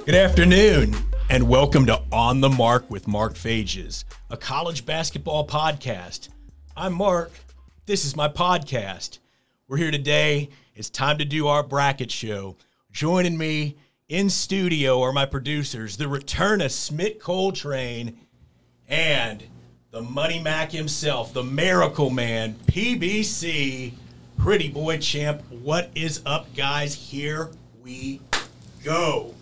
Good afternoon, and welcome to On the Mark with Mark Phages, a college basketball podcast. I'm Mark. This is my podcast. We're here today. It's time to do our bracket show. Joining me in studio are my producers, the return of Smitt Coltrane, and the Money Mac himself, the Miracle Man, PBC, Pretty Boy Champ. What is up, guys? Here we go.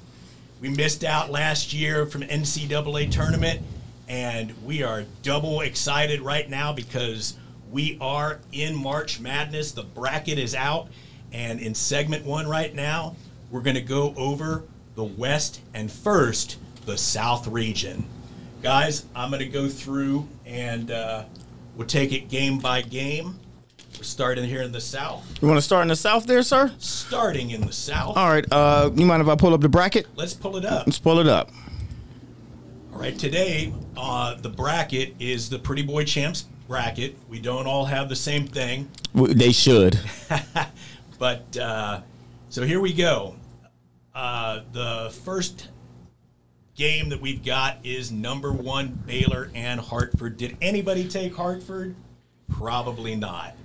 We missed out last year from NCAA tournament, and we are double excited right now because we are in March Madness. The bracket is out, and in segment one right now, we're going to go over the West and first, the South region. Guys, I'm going to go through, and we'll take it game by game. We're starting here in the South. You want to start in the South there, sir? Starting in the South. All right. You mind if I pull up the bracket? Let's pull it up. Let's pull it up. All right. Today, the bracket is the Pretty Boy Champs bracket. We don't all have the same thing. They should. But, so here we go. The first game that we've got is number 1, Baylor and Hartford. Did anybody take Hartford? Probably not.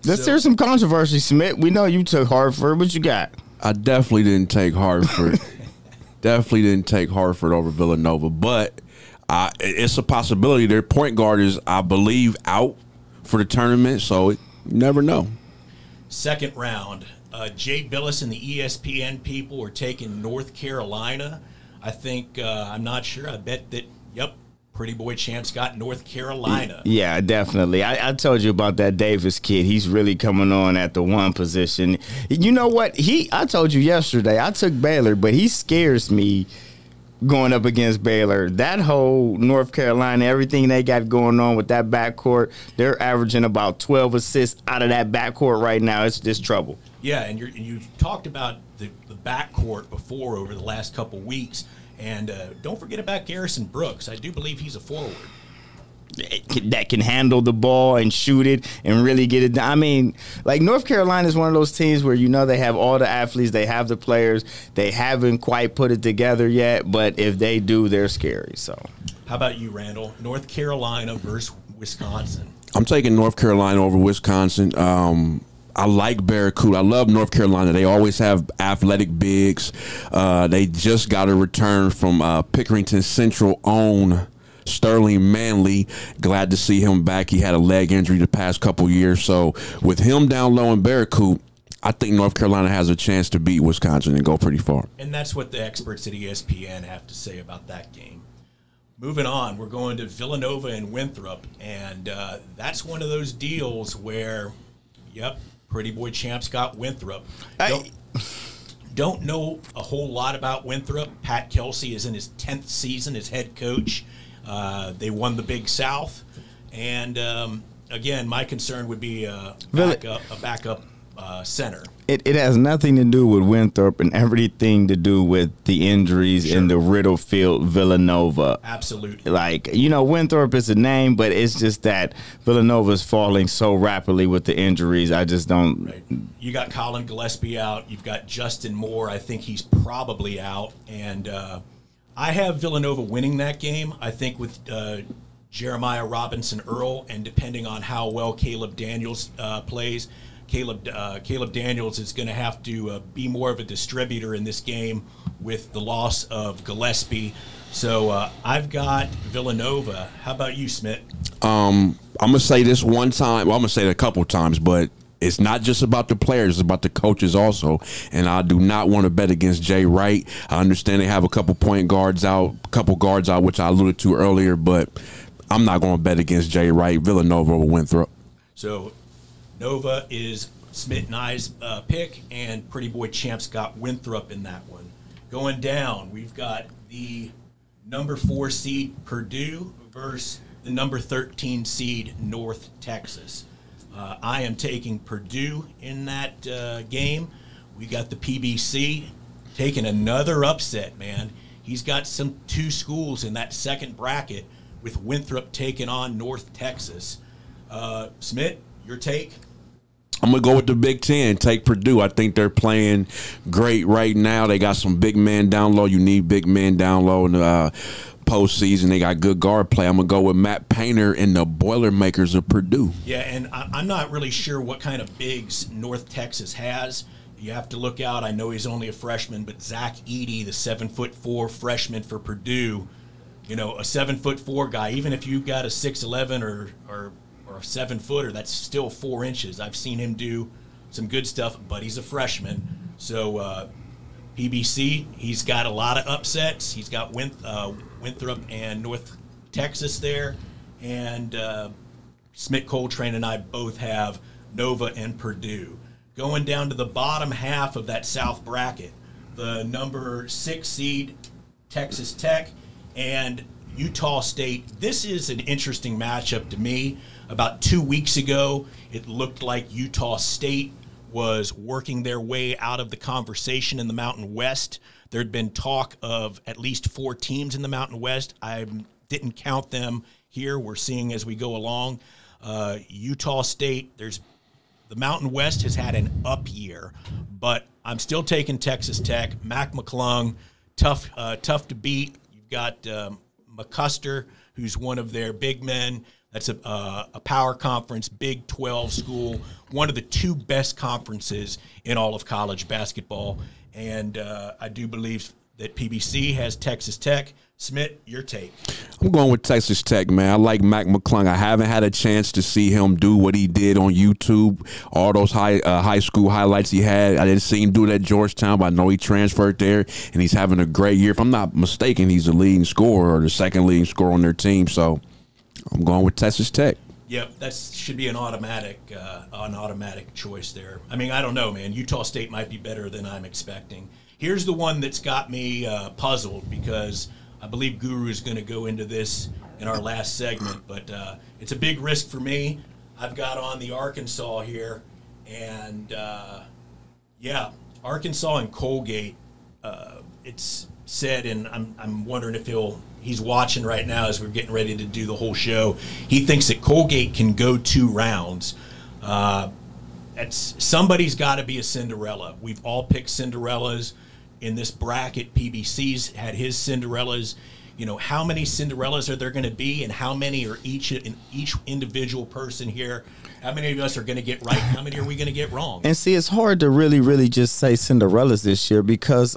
Let's hear some controversy, Smitt. We know you took Hartford. What you got? I definitely didn't take Hartford. Definitely didn't take Hartford over Villanova, but it's a possibility. Their point guard is, I believe, out for the tournament, so you never know. Second round, Jay Billis and the ESPN people are taking North Carolina. I think, I'm not sure, I bet that, yep, Pretty Boy Champs got North Carolina. Yeah, definitely. I told you about that Davis kid. He's really coming on at the 1 position. You know what? I told you yesterday, I took Baylor, but he scares me going up against Baylor. That whole North Carolina, everything they got going on with that backcourt, they're averaging about 12 assists out of that backcourt right now. It's just trouble. Yeah, and you talked about the backcourt before over the last couple weeks. And don't forget about Garrison Brooks. I do believe he's a forward that can handle the ball and shoot it and really get it done. I mean, like, North Carolina is one of those teams where, you know, they have all the athletes, they have the players, they haven't quite put it together yet, but if they do, they're scary. So, how about you, Randall? North Carolina versus Wisconsin. I'm taking North Carolina over Wisconsin. I like Barracuda. I love North Carolina. They always have athletic bigs. They just got a return from Pickerington Central own Sterling Manley. Glad to see him back. He had a leg injury the past couple years. So with him down low in Barracuda, I think North Carolina has a chance to beat Wisconsin and go pretty far. And that's what the experts at ESPN have to say about that game. Moving on, we're going to Villanova and Winthrop. And that's one of those deals where, yep, Pretty Boy Champs got Winthrop. Don't know a whole lot about Winthrop. Pat Kelsey is in his 10th season as head coach. They won the Big South. And, again, my concern would be a backup center. It has nothing to do with Winthrop and everything to do with the injuries in the Riddlefield Villanova. Absolutely. Like, you know, Winthrop is a name, but it's just that Villanova is falling so rapidly with the injuries. I just don't. Right. You got Colin Gillespie out. You've got Justin Moore. I think he's probably out. And I have Villanova winning that game. I think with Jeremiah Robinson Earl, and depending on how well Caleb Daniels plays, Caleb Daniels is going to have to be more of a distributor in this game with the loss of Gillespie. So I've got Villanova. How about you, Smitt? I'm going to say this one time. Well, I'm going to say it a couple times, but it's not just about the players. It's about the coaches also. And I do not want to bet against Jay Wright. I understand they have a couple guards out, which I alluded to earlier, but I'm not going to bet against Jay Wright. Villanova over Winthrop. So Nova is Smitt and I's pick, and Pretty Boy Champs got Winthrop in that one. Going down, we've got the number 4 seed Purdue versus the number 13 seed North Texas. I am taking Purdue in that game. We got the PBC taking another upset, man. He's got 2 schools in that second bracket with Winthrop taking on North Texas. Smitt, your take? I'm going to go with the Big Ten. Take Purdue. I think they're playing great right now. They got some big men down low. You need big men down low in the postseason. They got good guard play. I'm going to go with Matt Painter and the Boilermakers of Purdue. Yeah, and I'm not really sure what kind of bigs North Texas has. You have to look out. I know he's only a freshman, but Zach Edey, the 7'4" freshman for Purdue, a 7'4" guy, even if you've got a 6'11" or a 7-footer, that's still 4 inches. I've seen him do some good stuff, but he's a freshman. So PBC, he's got a lot of upsets. He's got Winthrop and North Texas there, and Smitt, Coltrane, and I both have Nova and Purdue. Going down to the bottom half of that South bracket, the number 6 seed, Texas Tech, and Utah State. This is an interesting matchup to me. About 2 weeks ago, it looked like Utah State was working their way out of the conversation in the Mountain West. There had been talk of at least 4 teams in the Mountain West. I didn't count them here. We're seeing as we go along. Utah State, the Mountain West has had an up year, but I'm still taking Texas Tech. Mac McClung, tough to beat. You've got McCuster, who's one of their big men. That's a power conference, Big 12 school, one of the 2 best conferences in all of college basketball. And I do believe that PBC has Texas Tech. Smitt, your take. I'm going with Texas Tech, man. I like Mac McClung. I haven't had a chance to see him do what he did on YouTube, all those high school highlights he had. I didn't see him do it at Georgetown, but I know he transferred there, and he's having a great year. If I'm not mistaken, he's the leading scorer or the second leading scorer on their team. So I'm going with Texas Tech. Yep, that should be an automatic choice there. I mean, I don't know, man. Utah State might be better than I'm expecting. Here's the one that's got me puzzled, because I believe Guru is going to go into this in our last segment, but it's a big risk for me. I've got on the Arkansas here, and Arkansas and Colgate. It's said, and I'm wondering if he's watching right now as we're getting ready to do the whole show. He thinks that Colgate can go 2 rounds. Somebody's got to be a Cinderella. We've all picked Cinderellas in this bracket. PBC's had his Cinderellas. How many Cinderellas are there going to be, and how many are each individual person here? How many of us are going to get right? How many are we going to get wrong? And see, it's hard to really just say Cinderellas this year, because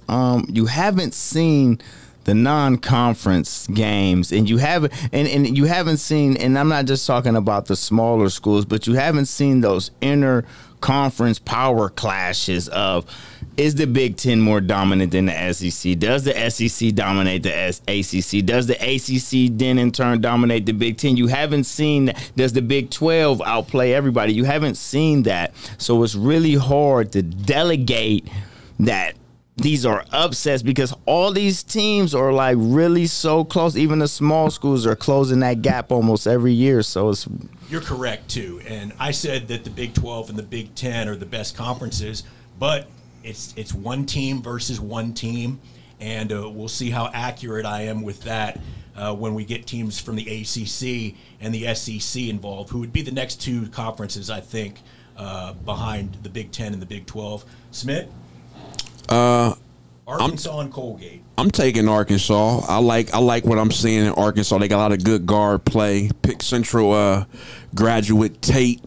you haven't seen the non-conference games, and you haven't seen, and I'm not just talking about the smaller schools, but you haven't seen those inter-conference power clashes of, is the Big Ten more dominant than the SEC? Does the SEC dominate the ACC? Does the ACC then in turn dominate the Big Ten? You haven't seen, does the Big 12 outplay everybody? You haven't seen that. So it's really hard to delegate that these are upsets, because all these teams are like really so close. Even the small schools are closing that gap almost every year. So you're correct too. And I said that the Big 12 and the Big 10 are the best conferences, but it's one team versus one team, and we'll see how accurate I am with that when we get teams from the ACC and the SEC involved, who would be the next 2 conferences, I think, behind the Big 10 and the Big 12. Smitt? Arkansas and Colgate. I'm taking Arkansas. I like what I'm seeing in Arkansas. They got a lot of good guard play. Pick Central graduate Tate.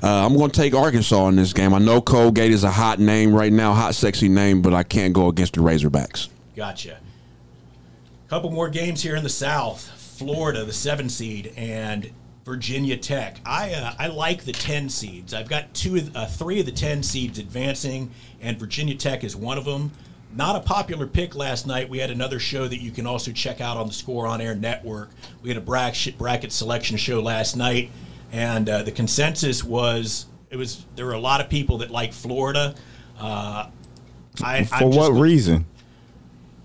I'm going to take Arkansas in this game. I know Colgate is a hot name right now, hot, sexy name, but I can't go against the Razorbacks. Gotcha. Couple more games here in the South. Florida, the 7 seed, and Virginia Tech. I like the 10 seeds. I've got 3 of the 10 seeds advancing, and Virginia Tech is one of them. Not a popular pick last night. We had another show that you can also check out on the Score On Air Network. We had a bracket selection show last night, and the consensus was there were a lot of people that like Florida. For what reason?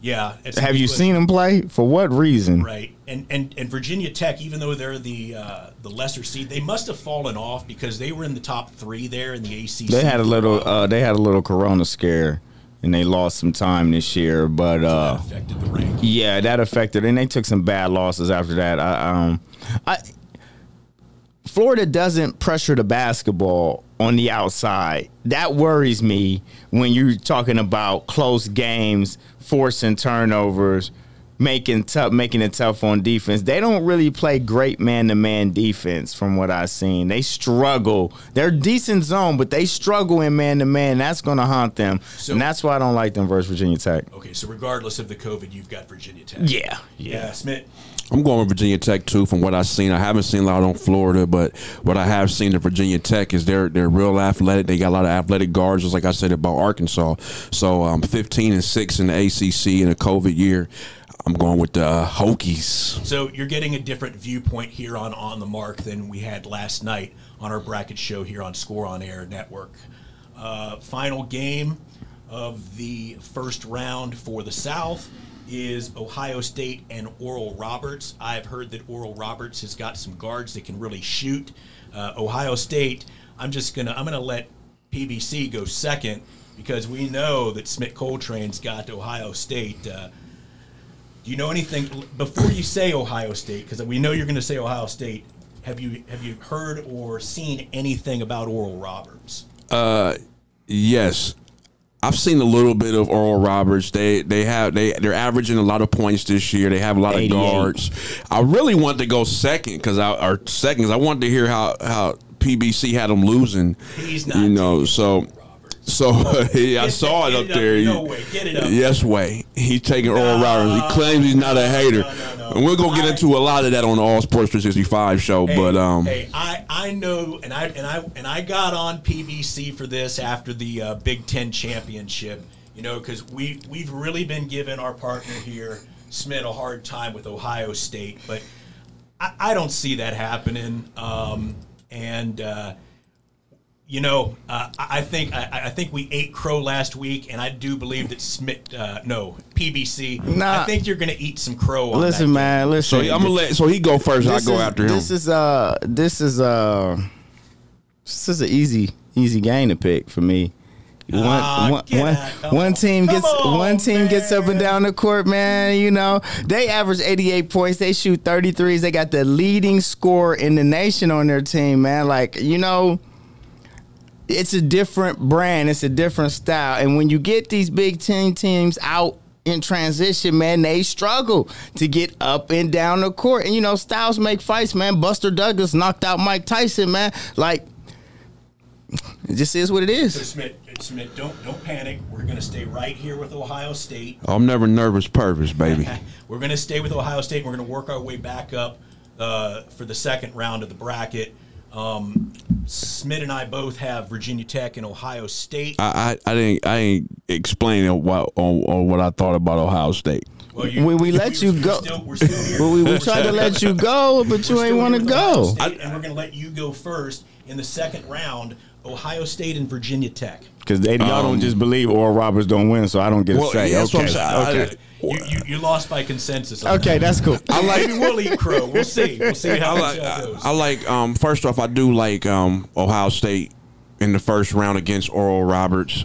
Yeah. Have you seen them play? For what reason? Right. And Virginia Tech, even though they're the lesser seed, they must have fallen off because they were in the top 3 there in the ACC. They had a little Corona scare, and they lost some time this year. But so that affected the ranking. Yeah, that affected, and they took some bad losses after that. Florida doesn't pressure the basketball on the outside. That worries me when you're talking about close games, forcing turnovers, making it tough on defense. They don't really play great man-to-man defense from what I've seen. They struggle. They're decent zone, but they struggle in man-to-man. That's going to haunt them, and that's why I don't like them versus Virginia Tech. Okay, so regardless of the COVID, you've got Virginia Tech. Yeah. Smitt? I'm going with Virginia Tech, too, from what I've seen. I haven't seen a lot on Florida, but what I have seen at Virginia Tech is they're real athletic. They got a lot of athletic guards, just like I said about Arkansas. So 15-6 in the ACC in a COVID year. I'm going with the Hokies. So you're getting a different viewpoint here on the Mark than we had last night on our bracket show here on Score on Air Network. Final game of the first round for the South is Ohio State and Oral Roberts. I've heard that Oral Roberts has got some guards that can really shoot. Ohio State, I'm gonna let PBC go second because we know that Smitt Coltrane's got Ohio State. Do you know anything before you say Ohio State? Because we know you're going to say Ohio State. Have you heard or seen anything about Oral Roberts? Yes. I've seen a little bit of Oral Roberts. They're averaging a lot of points this year. They have a lot 88. Of guards. I really wanted to go second because I wanted to hear how PBC had them losing. He's not. So I saw it up there. No way. Get it up. Yes way. He's taking Oral Roberts. He claims he's not a hater. No. And we're gonna get into a lot of that on the All Sports 365 show. I know, and I got on PBC for this after the Big Ten championship. Because we've really been giving our partner here, Smitt, a hard time with Ohio State, but I don't see that happening. I think we ate crow last week, and I do believe that PBC. I think you're going to eat some crow. Listen, man. Listen. So I'm gonna let. So he go first. I go after him. This is an easy game to pick for me. One team gets up and down the court, man. They average 88 points. They shoot 33s. They got the leading scorer in the nation on their team, man. It's a different brand. It's a different style. And when you get these Big Ten teams out in transition, man, they struggle to get up and down the court. And, styles make fights, man. Buster Douglas knocked out Mike Tyson, man. It just is what it is. So, Smitt, don't panic. We're going to stay right here with Ohio State. I'm never nervous purpose, baby. We're going to stay with Ohio State. We're going to work our way back up for the second round of the bracket. Smitt and I both have Virginia Tech and Ohio State. I ain't explaining what I thought about Ohio State. Well, we let you go. We're still here. Well, we tried to let you go, but you ain't want to go. And we're going to let you go first in the second round. Ohio State and Virginia Tech. Because y'all don't just believe Oral Roberts don't win, so I don't get a say. Yeah, okay. You lost by consensus. Okay, that's cool. Maybe we'll eat crow. We'll see. We'll see how it goes. First off, I do like Ohio State in the first round against Oral Roberts.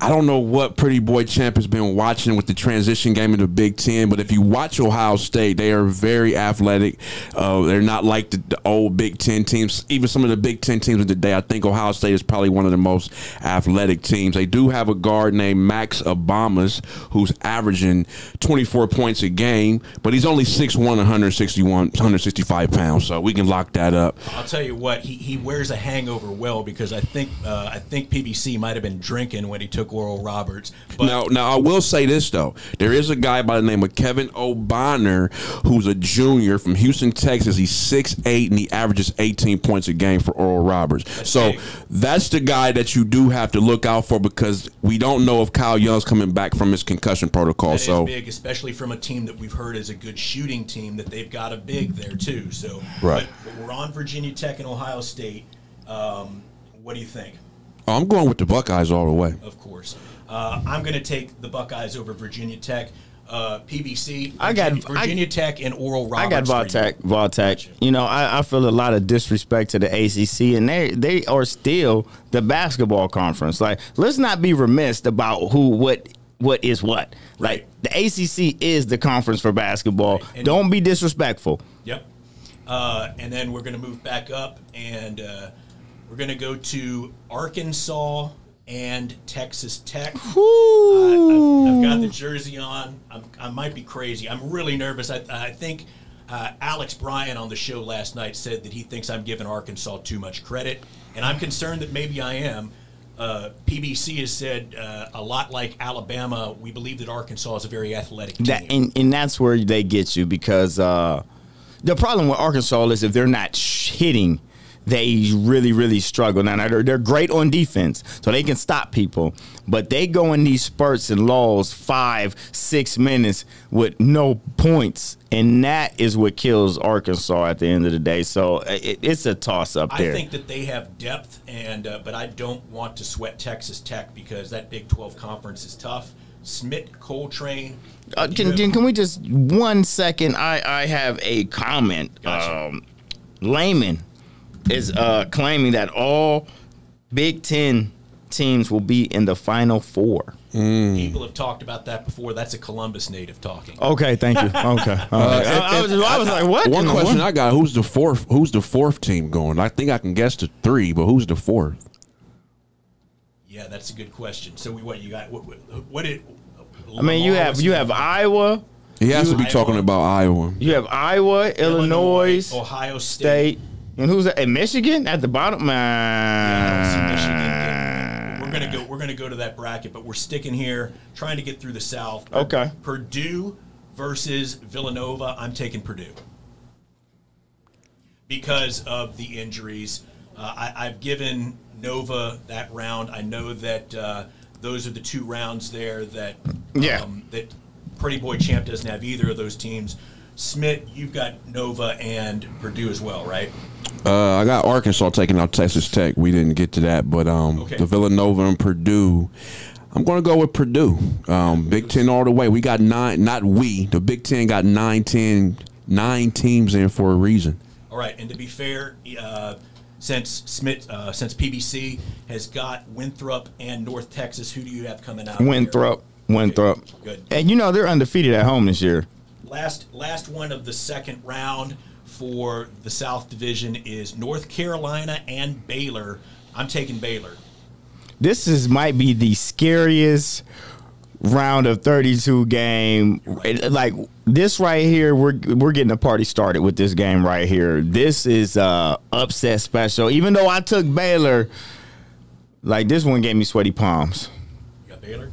I don't know what Pretty Boy Champ has been watching with the transition game in the Big Ten, but if you watch Ohio State, they are very athletic. They're not like the old Big Ten teams. Even some of the Big Ten teams of the day, I think Ohio State is probably one of the most athletic teams. They do have a guard named Max Obamas who's averaging 24 points a game, but he's only 6'1", 165 pounds, so we can lock that up. I'll tell you what, he wears a hangover well because I think PBC might have been drinking when he took Oral Roberts. But now I will say this though, there is a guy by the name of Kevin O'Bonner who's a junior from Houston, Texas. He's 6'8" and he averages 18 points a game for Oral Roberts. That's the guy that you do have to look out for because we don't know if Kyle Young's coming back from his concussion protocol. That is big, especially from a team that we've heard is a good shooting team that they've got a big there too. So right. But we're on Virginia Tech and Ohio State. What do you think? I'm going with the Buckeyes all the way. Of course. I'm going to take the Buckeyes over Virginia Tech. PBC, Virginia Tech and Oral Roberts. I got Vol Tech. I feel a lot of disrespect to the ACC, and they are still the basketball conference. Let's not be remiss about what is what. Right. The ACC is the conference for basketball. Right. Don't be disrespectful. Yep. And then we're going to move back up, and we're going to go to Arkansas and Texas Tech. I've got the jersey on. I might be crazy. I'm really nervous. I think Alex Bryan on the show last night said that he thinks I'm giving Arkansas too much credit, and I'm concerned that maybe I am. PBC has said a lot like Alabama, we believe that Arkansas is a very athletic team. And that's where they get you, because the problem with Arkansas is if they're not hitting, they really, really struggle. Now, they're great on defense, so they can stop people, but they go in these spurts and lulls 5-6 minutes with no points, and that is what kills Arkansas at the end of the day. So it's a toss-up there. I think that they have depth, but I don't want to sweat Texas Tech because that Big 12 conference is tough. Smitt, Coltrane. Can we just 1 second? I have a comment. Gotcha. Layman is claiming that all Big Ten teams will be in the Final Four. People have talked about that before. That's a Columbus native talking. Okay, thank you. Okay, I was like, what? One question I got: Who's the fourth team going? I think I can guess the three, but who's the fourth? Yeah, that's a good question. So what you got? What did? I mean, you have Iowa. He has to be talking about Iowa. You have Iowa, Illinois, Ohio State. And who's that? And Michigan at the bottom? Yeah, I don't see Michigan. We're gonna go to that bracket, but we're sticking here, trying to get through the South. Okay. Purdue versus Villanova. I'm taking Purdue because of the injuries. I've given Nova that round. I know that those are the two rounds there that that Pretty Boy Champ doesn't have either of those teams. Smitt, you've got Nova and Purdue as well, right? I got Arkansas taking out Texas Tech. We didn't get to that, but the Villanova and Purdue, I'm going to go with Purdue. Big Ten all the way. We got nine. Not we. The Big Ten got 9 teams in for a reason. All right, and to be fair, since PBC has got Winthrop and North Texas, who do you have coming out? Winthrop. Okay, good. And they're undefeated at home this year. Last one of the second round for the South Division is North Carolina and Baylor. I'm taking Baylor. This might be the scariest round of 32 game. Like this right here, we're getting a party started with this game right here. This is upset special. Even though I took Baylor, like this one gave me sweaty palms. You got Baylor?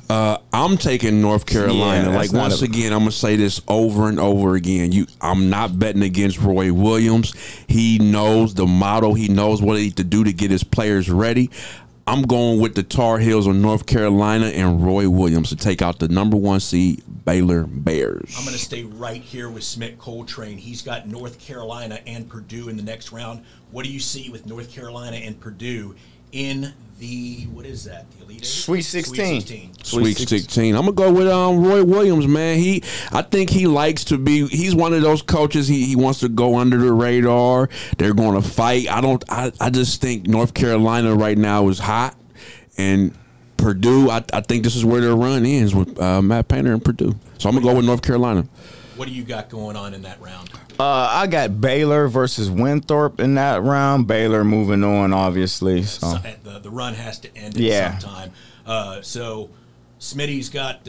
I'm taking North Carolina. Yeah, like once again, I'm gonna say this over and over again. I'm not betting against Roy Williams. He knows the motto. He knows what he needs to do to get his players ready. I'm going with the Tar Heels of North Carolina and Roy Williams to take out the #1 seed Baylor Bears. I'm going to stay right here with Smitt Coltrane. He's got North Carolina and Purdue in the next round. What do you see with North Carolina and Purdue in the, what is that, the Elite Eight? Sweet 16. Sweet 16. I'm gonna go with Roy Williams, man. I think he likes to be. He's one of those coaches. He wants to go under the radar. They're going to fight. I just think North Carolina right now is hot, and Purdue. I think this is where their run ends with Matt Painter and Purdue. So I'm gonna go with North Carolina. What do you got going on in that round? I got Baylor versus Winthrop in that round. Baylor moving on, obviously. So. The run has to end at some time. So Smitty's got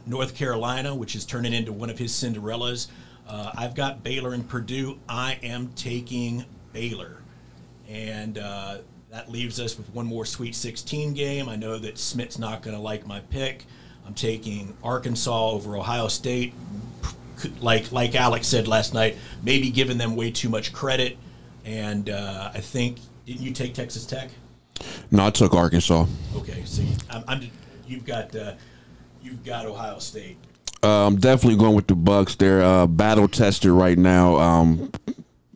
North Carolina, which is turning into one of his Cinderellas. I've got Baylor and Purdue. I am taking Baylor. And that leaves us with one more Sweet 16 game. I know that Smitt's not going to like my pick. I'm taking Arkansas over Ohio State. Like Alex said last night, maybe giving them way too much credit. And I think, didn't you take Texas Tech? No, I took Arkansas. Okay, so you've got Ohio State. I'm definitely going with the Bucks. They're battle tested right now.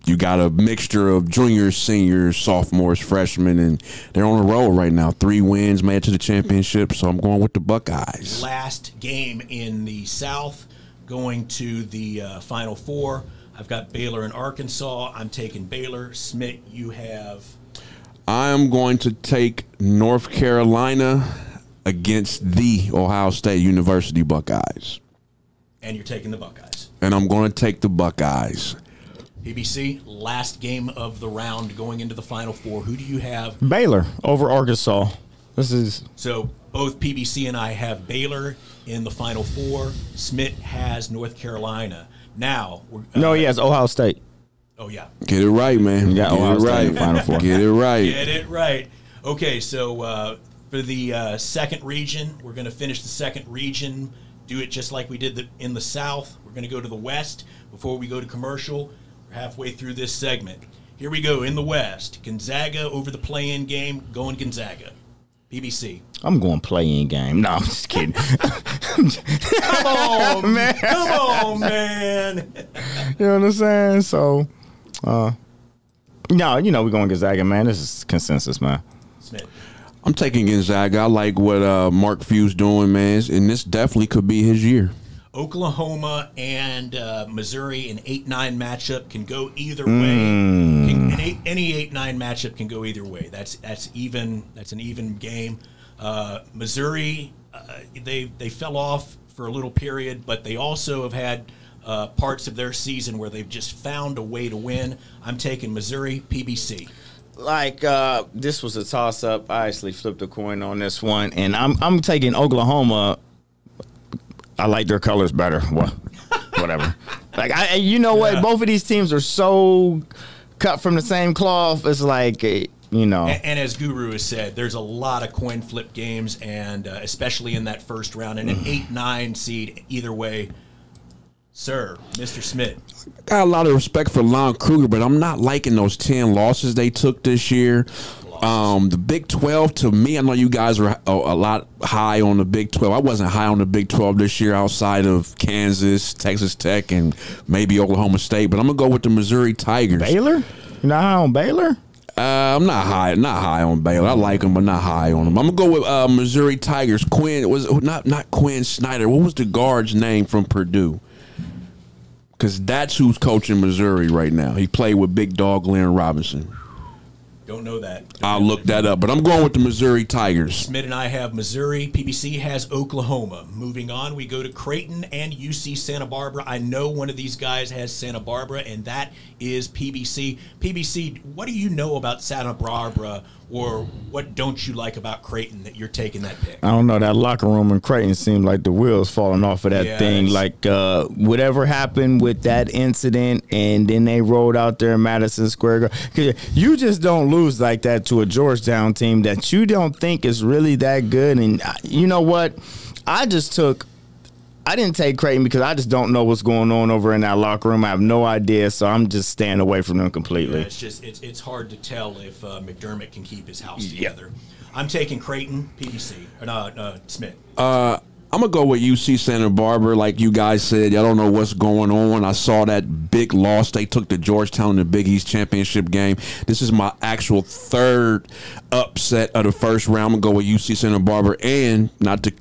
You got a mixture of juniors, seniors, sophomores, freshmen, and they're on a roll right now. 3 wins, made it to the championship, so I'm going with the Buckeyes. Last game in the South, going to the Final Four. I've got Baylor and Arkansas. I'm taking Baylor. Smitt, you have? I am going to take North Carolina against the Ohio State University Buckeyes. And you're taking the Buckeyes. And I'm going to take the Buckeyes. PBC, last game of the round going into the Final Four. Who do you have? Baylor over Arkansas. So both PBC and I have Baylor in the Final Four. Smitt has North Carolina. Now, no, he has Ohio State. Oh, yeah. Get it right, man. You got Ohio State in the Final Four. Get it right. Get it right. Okay, so for the second region, we're going to finish the second region, do it just like we did in the South. We're going to go to the West before we go to commercial. We're halfway through this segment. Here we go in the West. Gonzaga over the play-in game, going Gonzaga. PBC. I'm going play-in game. No, I'm just kidding. Come on, man. Come on, man. You know what I'm saying? So, no, we're going Gonzaga, man. This is consensus, man. Smitt. I'm taking Gonzaga. I like what Mark Few's doing, man, and this definitely could be his year. Oklahoma and Missouri, an 8-9 matchup can go either way. Any 8-9 matchup can go either way. That's even. That's an even game. Missouri, they fell off for a little period, but they also have had parts of their season where they've just found a way to win. I'm taking Missouri, PBC. Like this was a toss-up. I actually flipped a coin on this one, and I'm taking Oklahoma. I like their colors better. Well, whatever. Like you know what? Both of these teams are so cut from the same cloth. It's like And as Guru has said, there's a lot of coin flip games, and especially in that first round, and an 8-9 seed either way. Sir, Mr. Smitt. Got a lot of respect for Lon Kruger, but I'm not liking those 10 losses they took this year. The Big 12, to me, I know you guys are a lot high on the Big 12. I wasn't high on the Big 12 this year outside of Kansas, Texas Tech, and maybe Oklahoma State. But I'm going to go with the Missouri Tigers. Baylor? You're not high on Baylor? I'm not high on Baylor. I like them, but not high on them. I'm going to go with Missouri Tigers. Not Quinn Snyder. What was the guard's name from Purdue? Because that's who's coaching Missouri right now. He played with Big Dog Glenn Robinson. Don't know that. I'll look that up, but I'm going with the Missouri Tigers. Smitt and I have Missouri. PBC has Oklahoma. Moving on, we go to Creighton and UC Santa Barbara. I know one of these guys has Santa Barbara, and that is PBC. PBC, what do you know about Santa Barbara, or what don't you like about Creighton that you're taking that pick? I don't know. That locker room in Creighton seemed like the wheels falling off of that thing. Like whatever happened with that incident, and then they rolled out there in Madison Square Garden. You just don't lose like that to a Georgetown team that you don't think is really that good. And you know what? I didn't take Creighton because I just don't know what's going on over in that locker room. I have no idea, so I'm just staying away from them completely. Yeah, it's hard to tell if McDermott can keep his house together. I'm taking Creighton, PBC, or Smitt. I'm going to go with UC Santa Barbara. Like you guys said, I don't know what's going on. I saw that big loss they took to Georgetown in the Big East championship game. This is my actual third upset of the first round. I'm going to go with UC Santa Barbara, and not to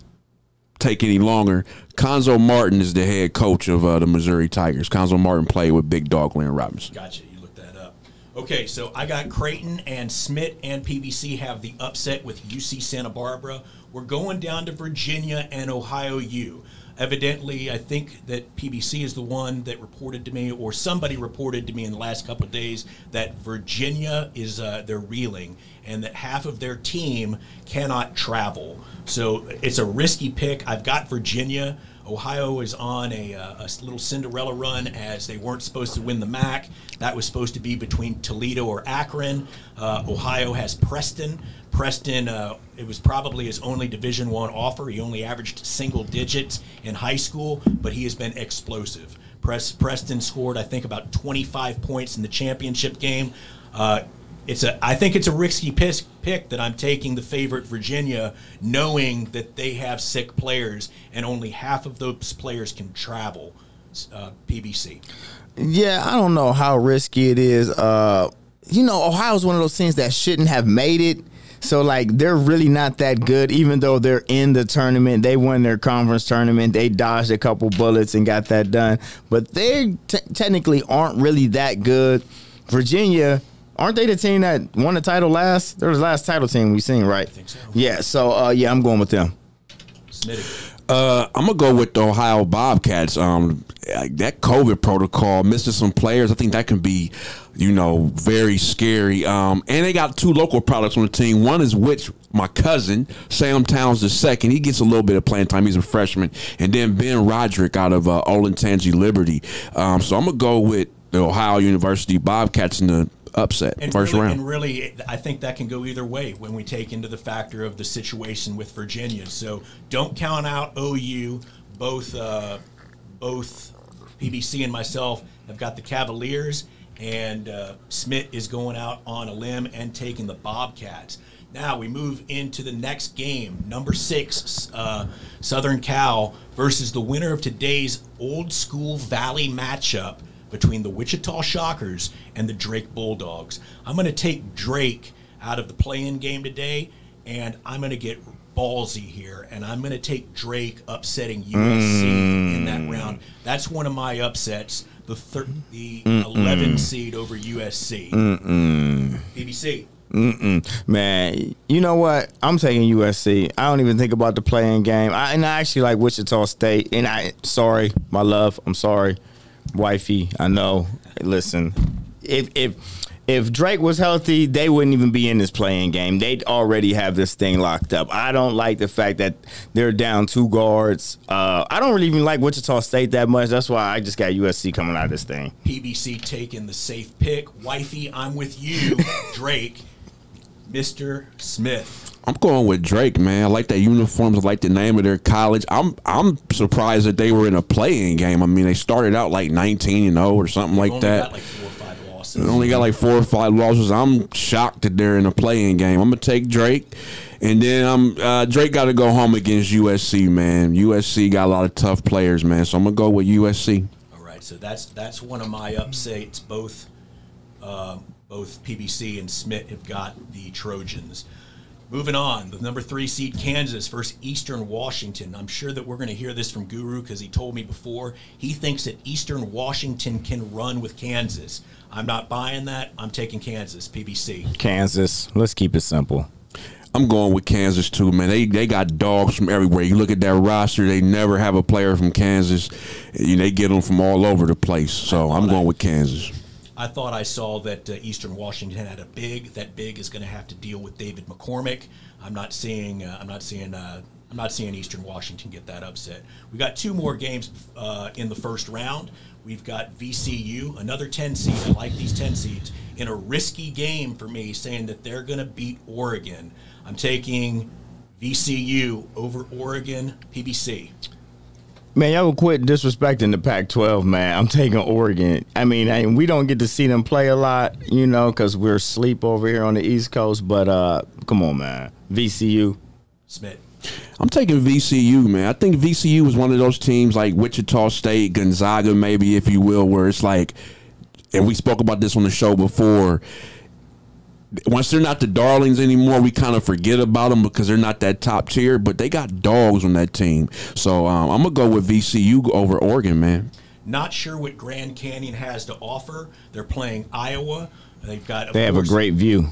take any longer, Conzo Martin is the head coach of the Missouri Tigers. Conzo Martin played with Big Dog Glenn Robinson. Gotcha. You looked that up. Okay, so I got Creighton, and Smitt and PBC have the upset with UC Santa Barbara. We're going down to Virginia and Ohio U. Evidently, I think that PBC is the one that reported to me, or somebody reported to me in the last couple of days, that Virginia is they're reeling, and that half of their team cannot travel. So it's a risky pick. I've got Virginia. Ohio is on a little Cinderella run, as they weren't supposed to win the MAC. That was supposed to be between Toledo or Akron. Ohio has Preston. Preston, it was probably his only Division I offer. He only averaged single digits in high school, but he has been explosive. Preston scored, I think, about 25 points in the championship game. I think it's a risky pick that I'm taking the favorite Virginia, knowing that they have sick players and only half of those players can travel. PBC. Yeah, I don't know how risky it is. Ohio's one of those teams that shouldn't have made it. So, like, they're really not that good, even though they're in the tournament. They won their conference tournament. They dodged a couple bullets and got that done. But they technically aren't really that good. Virginia, aren't they the team that won the title last? They're the last title team we've seen, right? I think so. Yeah, so, I'm going with them. I'm gonna go with the Ohio Bobcats. That COVID protocol, missing some players, I think that can be, very scary. And they got 2 local products on the team. One is my cousin, Sam Towns II. He gets a little bit of playing time. He's a freshman. And then Ben Roderick out of Olentangy Liberty. So I'm gonna go with the Ohio University Bobcats in the upset first round. And really, I think that can go either way when we take into the factor of the situation with Virginia. So don't count out OU. Both PBC and myself have got the Cavaliers, and Smitt is going out on a limb and taking the Bobcats. Now we move into the next game, number 6, Southern Cal versus the winner of today's Old School Valley matchup between the Wichita Shockers and the Drake Bulldogs. I'm going to take Drake out of the play-in game today, and I'm going to get ballsy here, and I'm going to take Drake upsetting USC in that round. That's one of my upsets, the 11 seed over USC. BBC. Man, you know what? I'm taking USC. I don't even think about the play-in game. And I actually like Wichita State. And sorry, my love, I'm sorry. Wifey, I know. Listen, if Drake was healthy, they wouldn't even be in this play-in game. They'd already have this thing locked up. I don't like the fact that they're down 2 guards. I don't really even like Wichita State that much. That's why I just got USC coming out of this thing. PBC taking the safe pick. Wifey, I'm with you, Drake. Mr. Smith. I'm going with Drake, man. I like that uniforms. I like the name of their college. I'm surprised that they were in a play-in game. I mean, they started out like 19-0 or something like that. Got like 4 or 5 losses. They only got like 4 or 5 losses. I'm shocked that they're in a play-in game. I'm gonna take Drake, and then Drake got to go home against USC, man. USC got a lot of tough players, man. So I'm gonna go with USC. All right, so that's one of my upsets. Both PBC and Smitt have got the Trojans. Moving on, the number 3 seed Kansas versus Eastern Washington. I'm sure that we're going to hear this from Guru because he told me before. He thinks that Eastern Washington can run with Kansas. I'm not buying that. I'm taking Kansas, PBC. Kansas. Let's keep it simple. I'm going with Kansas too, man. They got dogs from everywhere. You look at that roster, they never have a player from Kansas. They get them from all over the place. So I'm going with Kansas. I thought I saw that Eastern Washington had a big. That big is going to have to deal with David McCormick. I'm not seeing Eastern Washington get that upset. We got 2 more games in the first round. We've got VCU, another 10 seed. I like these 10 seeds in a risky game for me, saying that they're going to beat Oregon. I'm taking VCU over Oregon. PBC. Man, y'all will quit disrespecting the Pac-12, man. I'm taking Oregon. I mean, we don't get to see them play a lot, because we're asleep over here on the East Coast. But come on, man. VCU. Smitt. I'm taking VCU, man. I think VCU is one of those teams like Wichita State, Gonzaga, maybe, if you will, where it's like, and we spoke about this on the show before, once they're not the darlings anymore, we kind of forget about them because they're not that top tier, but they got dogs on that team. So I'm going to go with VCU over Oregon, man. Not sure what Grand Canyon has to offer. They're playing Iowa. They have a great view.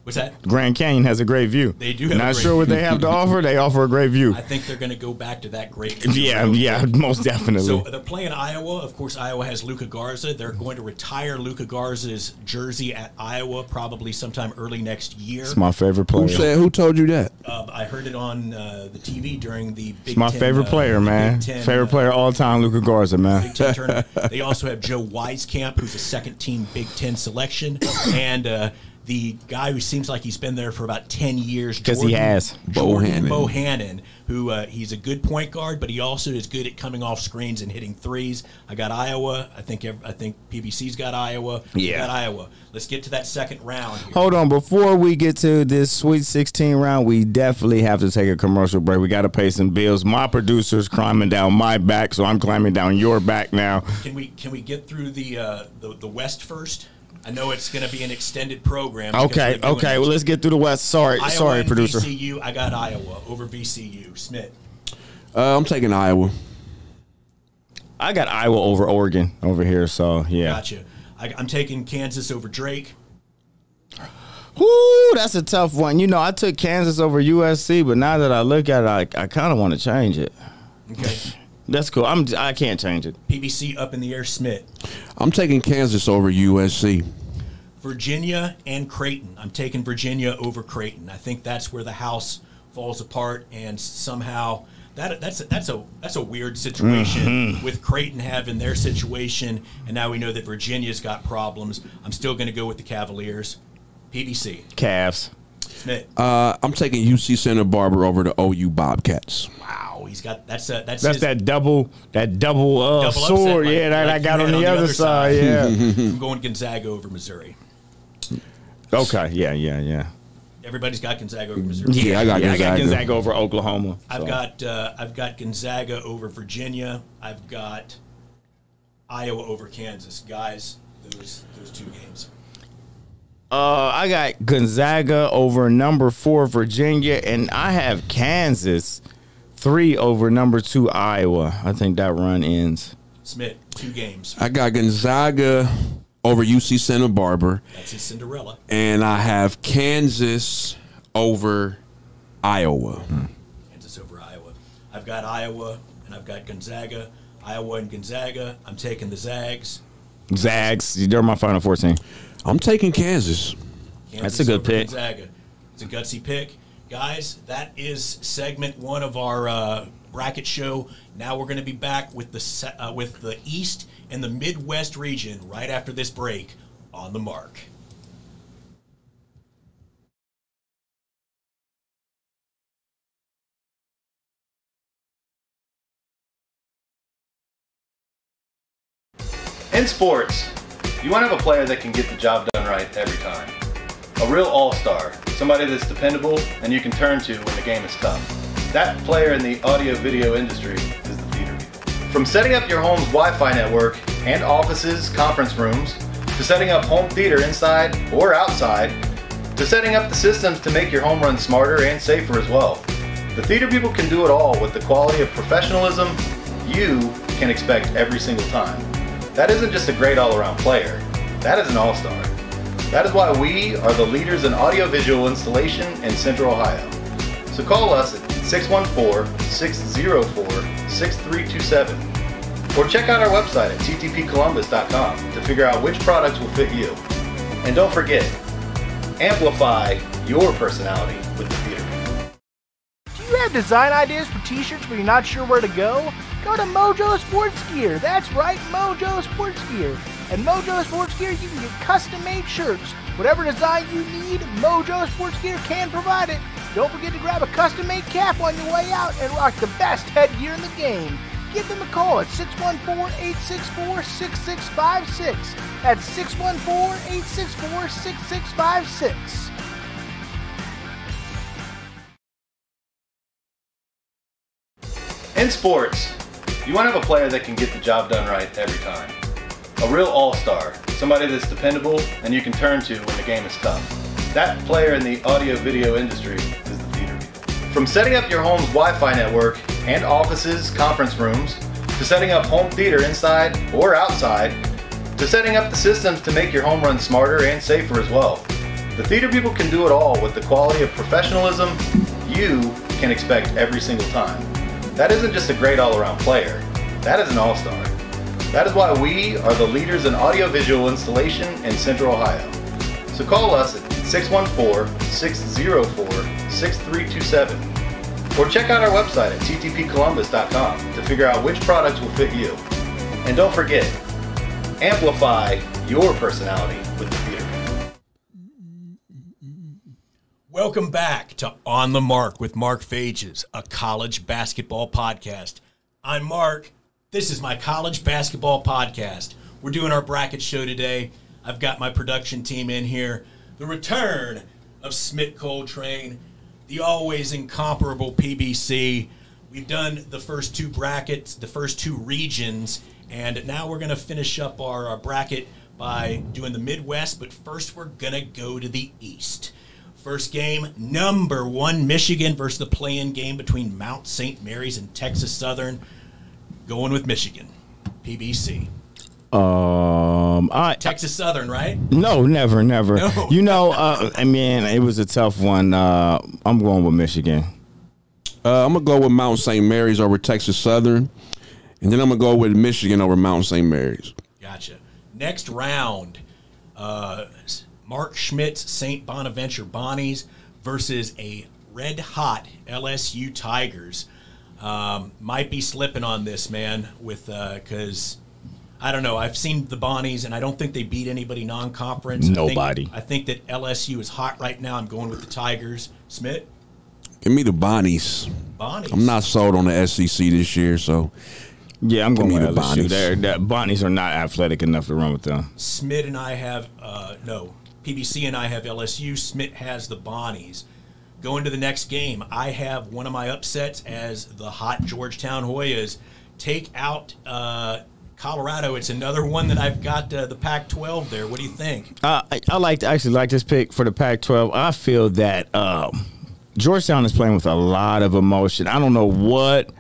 What's that? Grand Canyon has a great view. They do have Not sure what they have to offer. They offer a great view. I think they're going to go back to that great view. Yeah, most definitely. So they're playing Iowa. Of course, Iowa has Luka Garza. They're going to retire Luka Garza's jersey at Iowa probably sometime early next year. It's my favorite player. Who told you that? I heard it on the TV during the Big Ten. It's my favorite player, man. Favorite player all time, Luka Garza, man. Big Ten tournament. They also have Joe Wieskamp, who's a second-team Big Ten selection, and the guy who seems like he's been there for about 10 years. Because he has. Bohannon, who he's a good point guard, but he also is good at coming off screens and hitting threes. I got Iowa. I think PBC's got Iowa. Yeah. We got Iowa. Let's get to that second round here. Hold on. Before we get to this Sweet 16 round, we definitely have to take a commercial break. We got to pay some bills. My producer's climbing down my back, so I'm climbing down your back now. Can we get through the West first? I know it's going to be an extended program. Okay. Well, let's get through the West. Sorry, producer. VCU, I got Iowa over VCU. Smitt. I'm taking Iowa. I got Iowa over Oregon over here, so yeah. Gotcha. I'm taking Kansas over Drake. Whoo, that's a tough one. You know, I took Kansas over USC, but now that I look at it, I kind of want to change it. Okay. That's cool. I can't change it. PBC up in the air, Smitt. I'm taking Kansas over USC. Virginia and Creighton. I'm taking Virginia over Creighton. I think that's where the house falls apart, and somehow that's a weird situation with Creighton having their situation, and now we know that Virginia's got problems. I'm still going to go with the Cavaliers. PBC. Cavs. Smitt. I'm taking UC Santa Barbara over the OU Bobcats. Wow, he's got that's that double sword. Upset, yeah, that I got on the other side. Yeah. I'm going Gonzaga over Missouri. Okay. Yeah. Everybody's got Gonzaga over Missouri. Yeah, I got Gonzaga over Oklahoma. I've got Gonzaga over Virginia. I've got Iowa over Kansas. Guys, those two games. I got Gonzaga over number 4 Virginia, and I have Kansas 3 over number 2 Iowa. I think that run ends. Smitt, 2 games. I got Gonzaga over UC Santa Barbara. That's his Cinderella. And I have Kansas over Iowa. Kansas over Iowa. I've got Iowa, and I've got Gonzaga. Iowa and Gonzaga. I'm taking the Zags. Zags, they're my Final Four team. I'm taking Kansas. That's a good pick. Gonzaga. It's a gutsy pick. Guys, that is segment 1 of our bracket show. Now we're going to be back with the East and the Midwest region right after this break on the mark. In sports, you want to have a player that can get the job done right every time. A real all-star, somebody that's dependable and you can turn to when the game is tough. That player in the audio-video industry is the theater people. From setting up your home's Wi-Fi network and offices, conference rooms, to setting up home theater inside or outside, to setting up the systems to make your home run smarter and safer as well. The theater people can do it all with the quality of professionalism you can expect every single time. That isn't just a great all-around player, that is an all-star. That is why we are the leaders in audiovisual installation in Central Ohio. So call us at 614-604-6327 or check out our website at ttpcolumbus.com to figure out which products will fit you. And don't forget, amplify your personality with the theater. Do you have design ideas for t-shirts but you're not sure where to go? Go to Mojo Sports Gear. That's right, Mojo Sports Gear. At Mojo Sports Gear, you can get custom-made shirts. Whatever design you need, Mojo Sports Gear can provide it. Don't forget to grab a custom-made cap on your way out and rock the best headgear in the game. Give them a call at 614-864-6656. That's 614-864-6656. In sports, you want to have a player that can get the job done right every time. A real all-star, somebody that's dependable and you can turn to when the game is tough. That player in the audio-video industry is the theater people. From setting up your home's Wi-Fi network and offices, conference rooms, to setting up home theater inside or outside, to setting up the systems to make your home run smarter and safer as well. The theater people can do it all with the quality of professionalism you can expect every single time. That isn't just a great all-around player, that is an all-star. That is why we are the leaders in audiovisual installation in Central Ohio. So call us at 614-604-6327 or check out our website at ttpcolumbus.com to figure out which products will fit you. And don't forget, amplify your personality with the theater. Welcome back to On the Mark with Mark Fages, a college basketball podcast. I'm Mark. This is my college basketball podcast. We're doing our bracket show today. I've got my production team in here. The return of Smitt Coltrane, the always incomparable PBC. We've done the first 2 brackets, the first 2 regions, and now we're going to finish up our bracket by doing the Midwest, but first we're going to go to the East. First game, number 1 Michigan versus the play-in game between Mount St. Mary's and Texas Southern. Going with Michigan. PBC. Texas Southern, right? No, never. No. You know, I mean, it was a tough one. I'm going with Michigan. I'm going to go with Mount St. Mary's over Texas Southern. And then I'm going to go with Michigan over Mount St. Mary's. Gotcha. Next round, Mark Schmidt's St. Bonaventure Bonnies versus a red-hot LSU Tigers. Might be slipping on this, man, with because I don't know. I've seen the Bonnies, and I don't think they beat anybody non-conference. Nobody. I think that LSU is hot right now. I'm going with the Tigers. Smitt? Give me the Bonnies. Bonnies. I'm not sold on the SEC this year, so Yeah, I'm going with the LSU. Bonnies. The Bonnies are not athletic enough to run with them. Smitt and I have PBC and I have LSU. Smitt has the Bonnies. Going to the next game, I have one of my upsets as the hot Georgetown Hoyas take out Colorado. It's another one that I've got the Pac-12 there. What do you think? I actually like this pick for the Pac-12. I feel that Georgetown is playing with a lot of emotion. I don't know what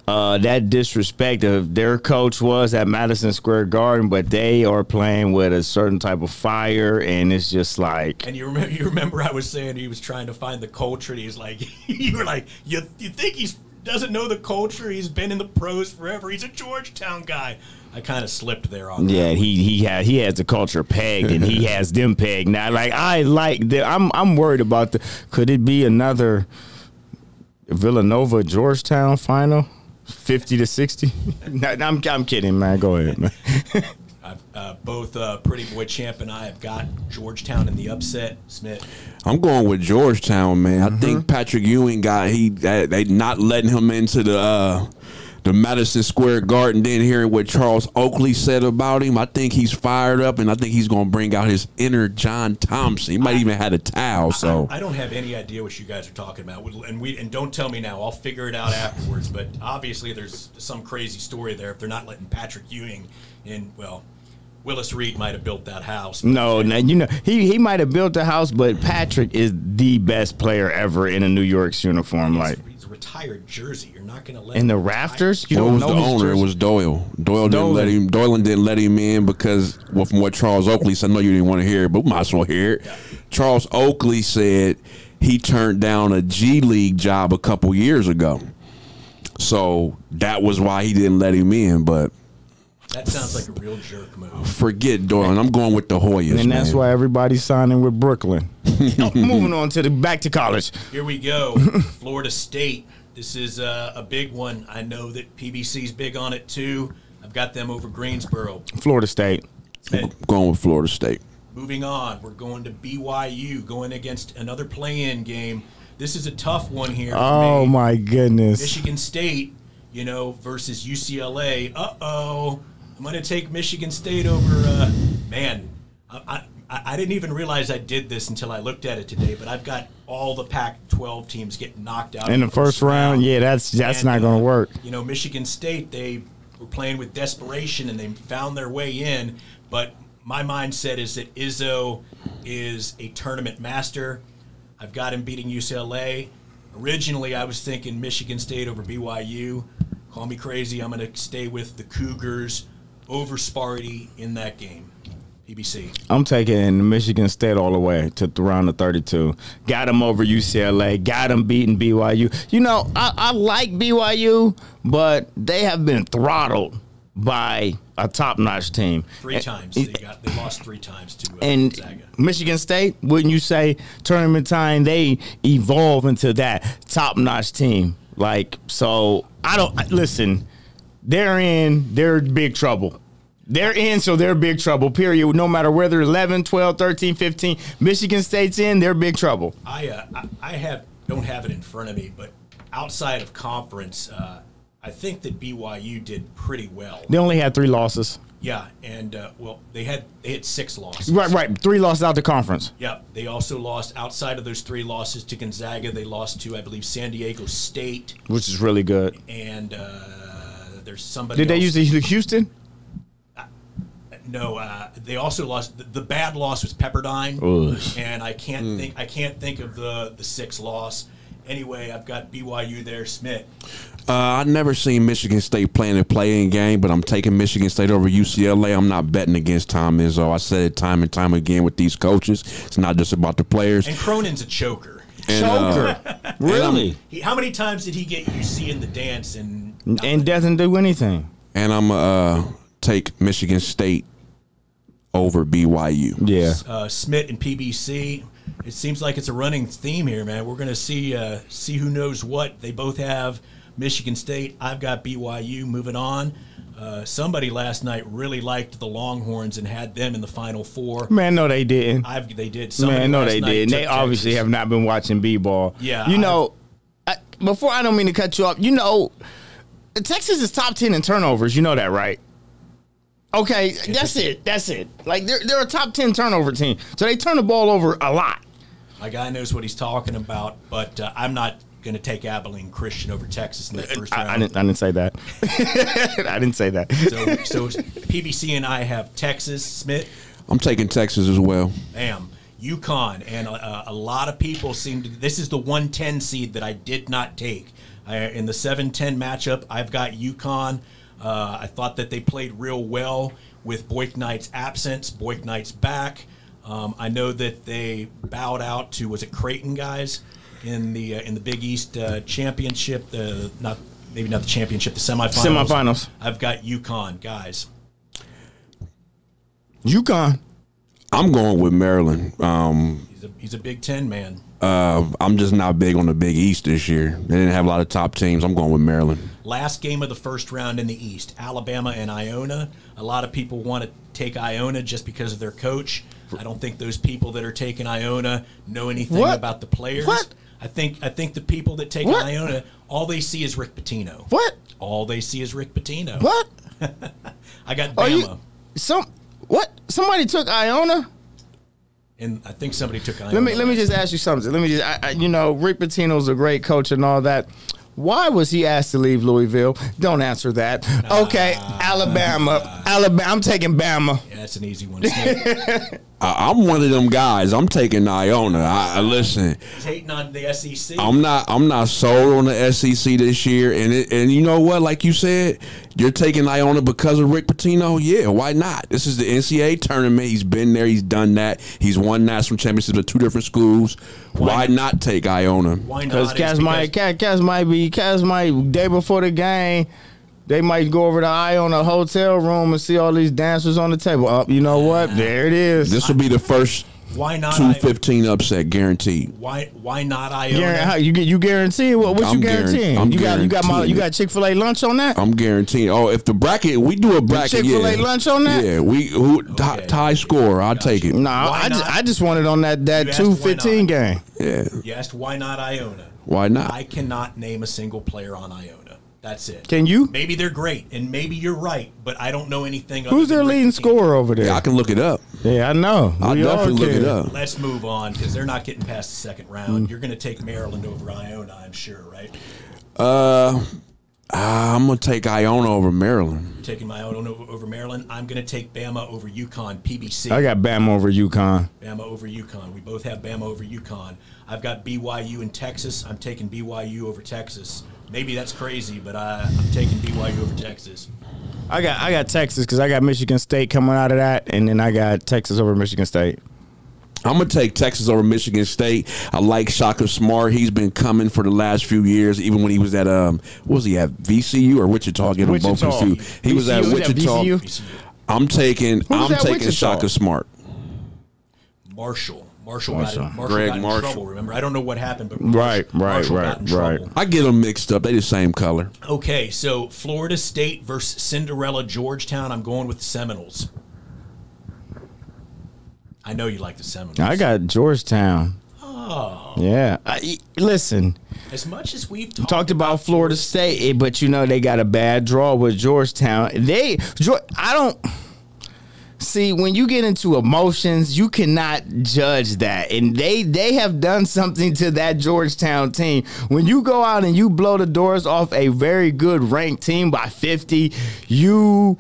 that disrespect of their coach was at Madison Square Garden, but they are playing with a certain type of fire, and it's just like. And you remember I was saying he was trying to find the culture, and he's like, you were like, you think he doesn't know the culture? He's been in the pros forever. He's a Georgetown guy. I kind of slipped there on that. Yeah, he has the culture pegged, and he has them pegged. Now, like I'm worried about could it be another Villanova Georgetown final? 50-60. I'm kidding, man. Go ahead, man. Both Pretty Boy Champ and I have got Georgetown in the upset. Smitt? I'm going with Georgetown, man. I think Patrick Ewing they not letting him into the Madison Square Garden, then hearing what Charles Oakley said about him. I think he's fired up, and I think he's going to bring out his inner John Thompson. He might even have a towel. So I don't have any idea what you guys are talking about, and don't tell me now. I'll figure it out afterwards. But obviously, there's some crazy story there. If they're not letting Patrick Ewing in, well, Willis Reed might have built that house. No, you know he might have built the house, but Patrick is the best player ever in a New York's uniform. He's a retired jersey. You're not going to let in him the rafters. You what don't was know the his owner? jersey. It was Doyle. Doyle didn't let him in because, well, from what Charles Oakley said, I know you didn't want to hear it, but we might as well hear it. Yeah. Charles Oakley said he turned down a G League job a couple years ago, so that was why he didn't let him in. But that sounds like a real jerk move. Forget Doyle, and I'm going with the Hoyas, and that's man. why everybody's signing with Brooklyn. Moving on to back to college. Here we go. Florida State. This is a big one. I know that PBC's big on it too. I've got them over Greensboro. Florida State. I'm going with Florida State. Moving on, we're going to BYU, going against another play-in game. This is a tough one here for Oh, me. my goodness. Michigan State, versus UCLA. Uh-oh. I'm going to take Michigan State over, man, I didn't even realize I did this until I looked at it today, but I've got all the Pac-12 teams getting knocked out in the first round. Yeah, that's not going to work. Michigan State, they were playing with desperation, and they found their way in, but my mindset is that Izzo is a tournament master. I've got him beating UCLA. Originally, I was thinking Michigan State over BYU. Call me crazy. I'm going to stay with the Cougars over Sparty in that game. PBC. I'm taking Michigan State all the way to round of 32. Got them over UCLA. Got them beating BYU. I like BYU, but they have been throttled by a top-notch team. Three times. They lost 3 times to Gonzaga. Michigan State, wouldn't you say, tournament time, they evolve into that top-notch team. Listen, they're big trouble. They're in, so they're big trouble, period. No matter whether 11, 12, 13, 15, Michigan State's in, they're big trouble. I don't have it in front of me, but outside of conference, I think that BYU did pretty well. They only had 3 losses. Yeah, and they had 6 losses. Right. 3 losses out the conference. Yeah, they also lost outside of those 3 losses to Gonzaga. They lost to, I believe, San Diego State, which is really good. And there's somebody. Did they use Houston? No, they also lost. The bad loss was Pepperdine, and I can't think of the 6th loss. Anyway, I've got BYU there. Smitt. I've never seen Michigan State playing a play-in game, but I'm taking Michigan State over UCLA. I'm not betting against Tom Izzo. I said it time and time again with these coaches. It's not just about the players. And Cronin's a choker. Choker. Really? How many times did he get UC in the dance and doesn't do anything? And I'm take Michigan State over BYU. Yeah. Smitt and PBC. It seems like it's a running theme here, man. We're going to see who knows what. They both have Michigan State. I've got BYU. Moving on. Somebody last night really liked the Longhorns and had them in the Final Four. Man, no, they didn't. They did. Man, no, they didn't. They obviously have not been watching b-ball. Yeah. You know, before, I don't mean to cut you off. You know, Texas is top 10 in turnovers. You know that, right? Okay, that's it. Like, they're a top 10 turnover team. So they turn the ball over a lot. My guy knows what he's talking about, but I'm not going to take Abilene Christian over Texas in that first round. I didn't say that. I didn't say that. So PBC and I have Texas. Smitt? I'm taking Texas as well. Bam. UConn, and a lot of people seem to – this is the 110 seed that I did not take. In the 7-10 matchup, I've got UConn. I thought that they played real well with Boyknight's absence. Boyknight's back. I know that they bowed out to, was it Creighton, guys, in the Big East championship? Maybe not the championship, the semifinals. I've got UConn, guys. UConn. I'm going with Maryland. He's a Big Ten man. I'm just not big on the Big East this year. They didn't have a lot of top teams. I'm going with Maryland. Last game of the first round in the East, Alabama and Iona. A lot of people want to take Iona just because of their coach. I don't think those people that are taking Iona know anything about the players. What? I think the people that take Iona, all they see is Rick Pitino. What? All they see is Rick Pitino. What? I got Bama. What? Somebody took Iona? And I think somebody took Iona. Let me just ask you something. Rick Pitino's a great coach and all that. Why was he asked to leave Louisville? Don't answer that. Okay, Alabama. I'm taking Bama. Yeah, that's an easy one. I'm one of them guys. I'm taking Iona. Listen. He's hating on the SEC. I'm not sold on the SEC this year, and you know what? Like you said, you're taking Iona because of Rick Pitino. Yeah, why not? This is the NCAA tournament. He's been there. He's done that. He's won national championships at 2 different schools. Why not take Iona? Why not? Because Cats might day before the game. They might go over to Iona hotel room and see all these dancers on the table. Oh, you know what? There it is. This will be the first Why not 215 upset guaranteed. Why not Iona? You guarantee what you guaranteeing? You got Chick-fil-A lunch on that? I'm guaranteeing. Oh, if the bracket, we do a bracket. Chick-fil-A lunch on that? Yeah, tie score. I'll take it. Nah, I just want it on that 215 game. Yeah. You asked why not Iona? Why not? I cannot name a single player on Iona. That's it. Can you? Maybe they're great, and maybe you're right, but I don't know anything. Who's their leading scorer over there? Yeah, I can look it up. Yeah, I know. I'll definitely look it up. Let's move on because they're not getting past the second round. You're going to take Maryland over Iona, I'm sure, right? I'm going to take Iona over Maryland. You're taking Iona over Maryland. I'm going to take Bama over UConn, PBC. I got Bama over UConn. Bama over UConn. We both have Bama over UConn. I've got BYU and Texas. I'm taking BYU over Texas. Maybe that's crazy, but I'm taking BYU over Texas. I got Texas because I got Michigan State coming out of that, and then I got Texas over Michigan State. I'm going to take Texas over Michigan State. I like Shaka Smart. He's been coming for the last few years, even when he was at, what was he at, VCU or Wichita? He was at Wichita. VCU? I'm taking Shaka Smart. Marshall got in trouble, remember? I don't know what happened, but Right. I get them mixed up. They the same color. Okay, so Florida State versus Cinderella Georgetown. I'm going with the Seminoles. I know you like the Seminoles. I got Georgetown. Oh. Yeah. Listen. As much as we've talked about Florida State, but you know they got a bad draw with Georgetown. See, when you get into emotions, you cannot judge that. And they have done something to that Georgetown team. When you go out and you blow the doors off a very good ranked team by 50, you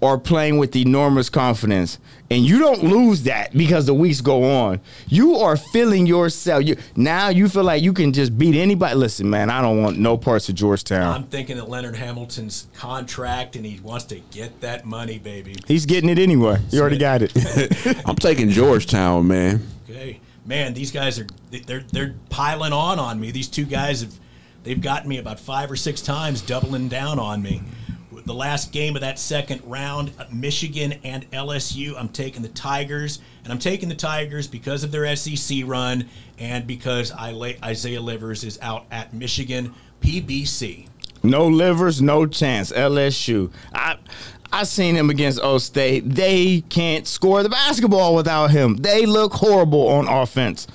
are playing with enormous confidence, and you don't lose that because the weeks go on. You are feeling yourself. Now you feel like you can just beat anybody. Listen, man, I don't want no parts of Georgetown. I'm thinking that Leonard Hamilton's contract, and he wants to get that money, baby. He's getting it anyway. He already got it. I'm taking Georgetown, man. Okay, man, these guys they're piling on me. These two guys they've gotten me about 5 or 6 times, doubling down on me. The last game of that second round, Michigan and LSU, I'm taking the Tigers. And I'm taking the Tigers because of their SEC run and because Isaiah Livers is out at Michigan. PBC. No Livers, no chance. LSU. I seen him against O State. They can't score the basketball without him. They look horrible on offense.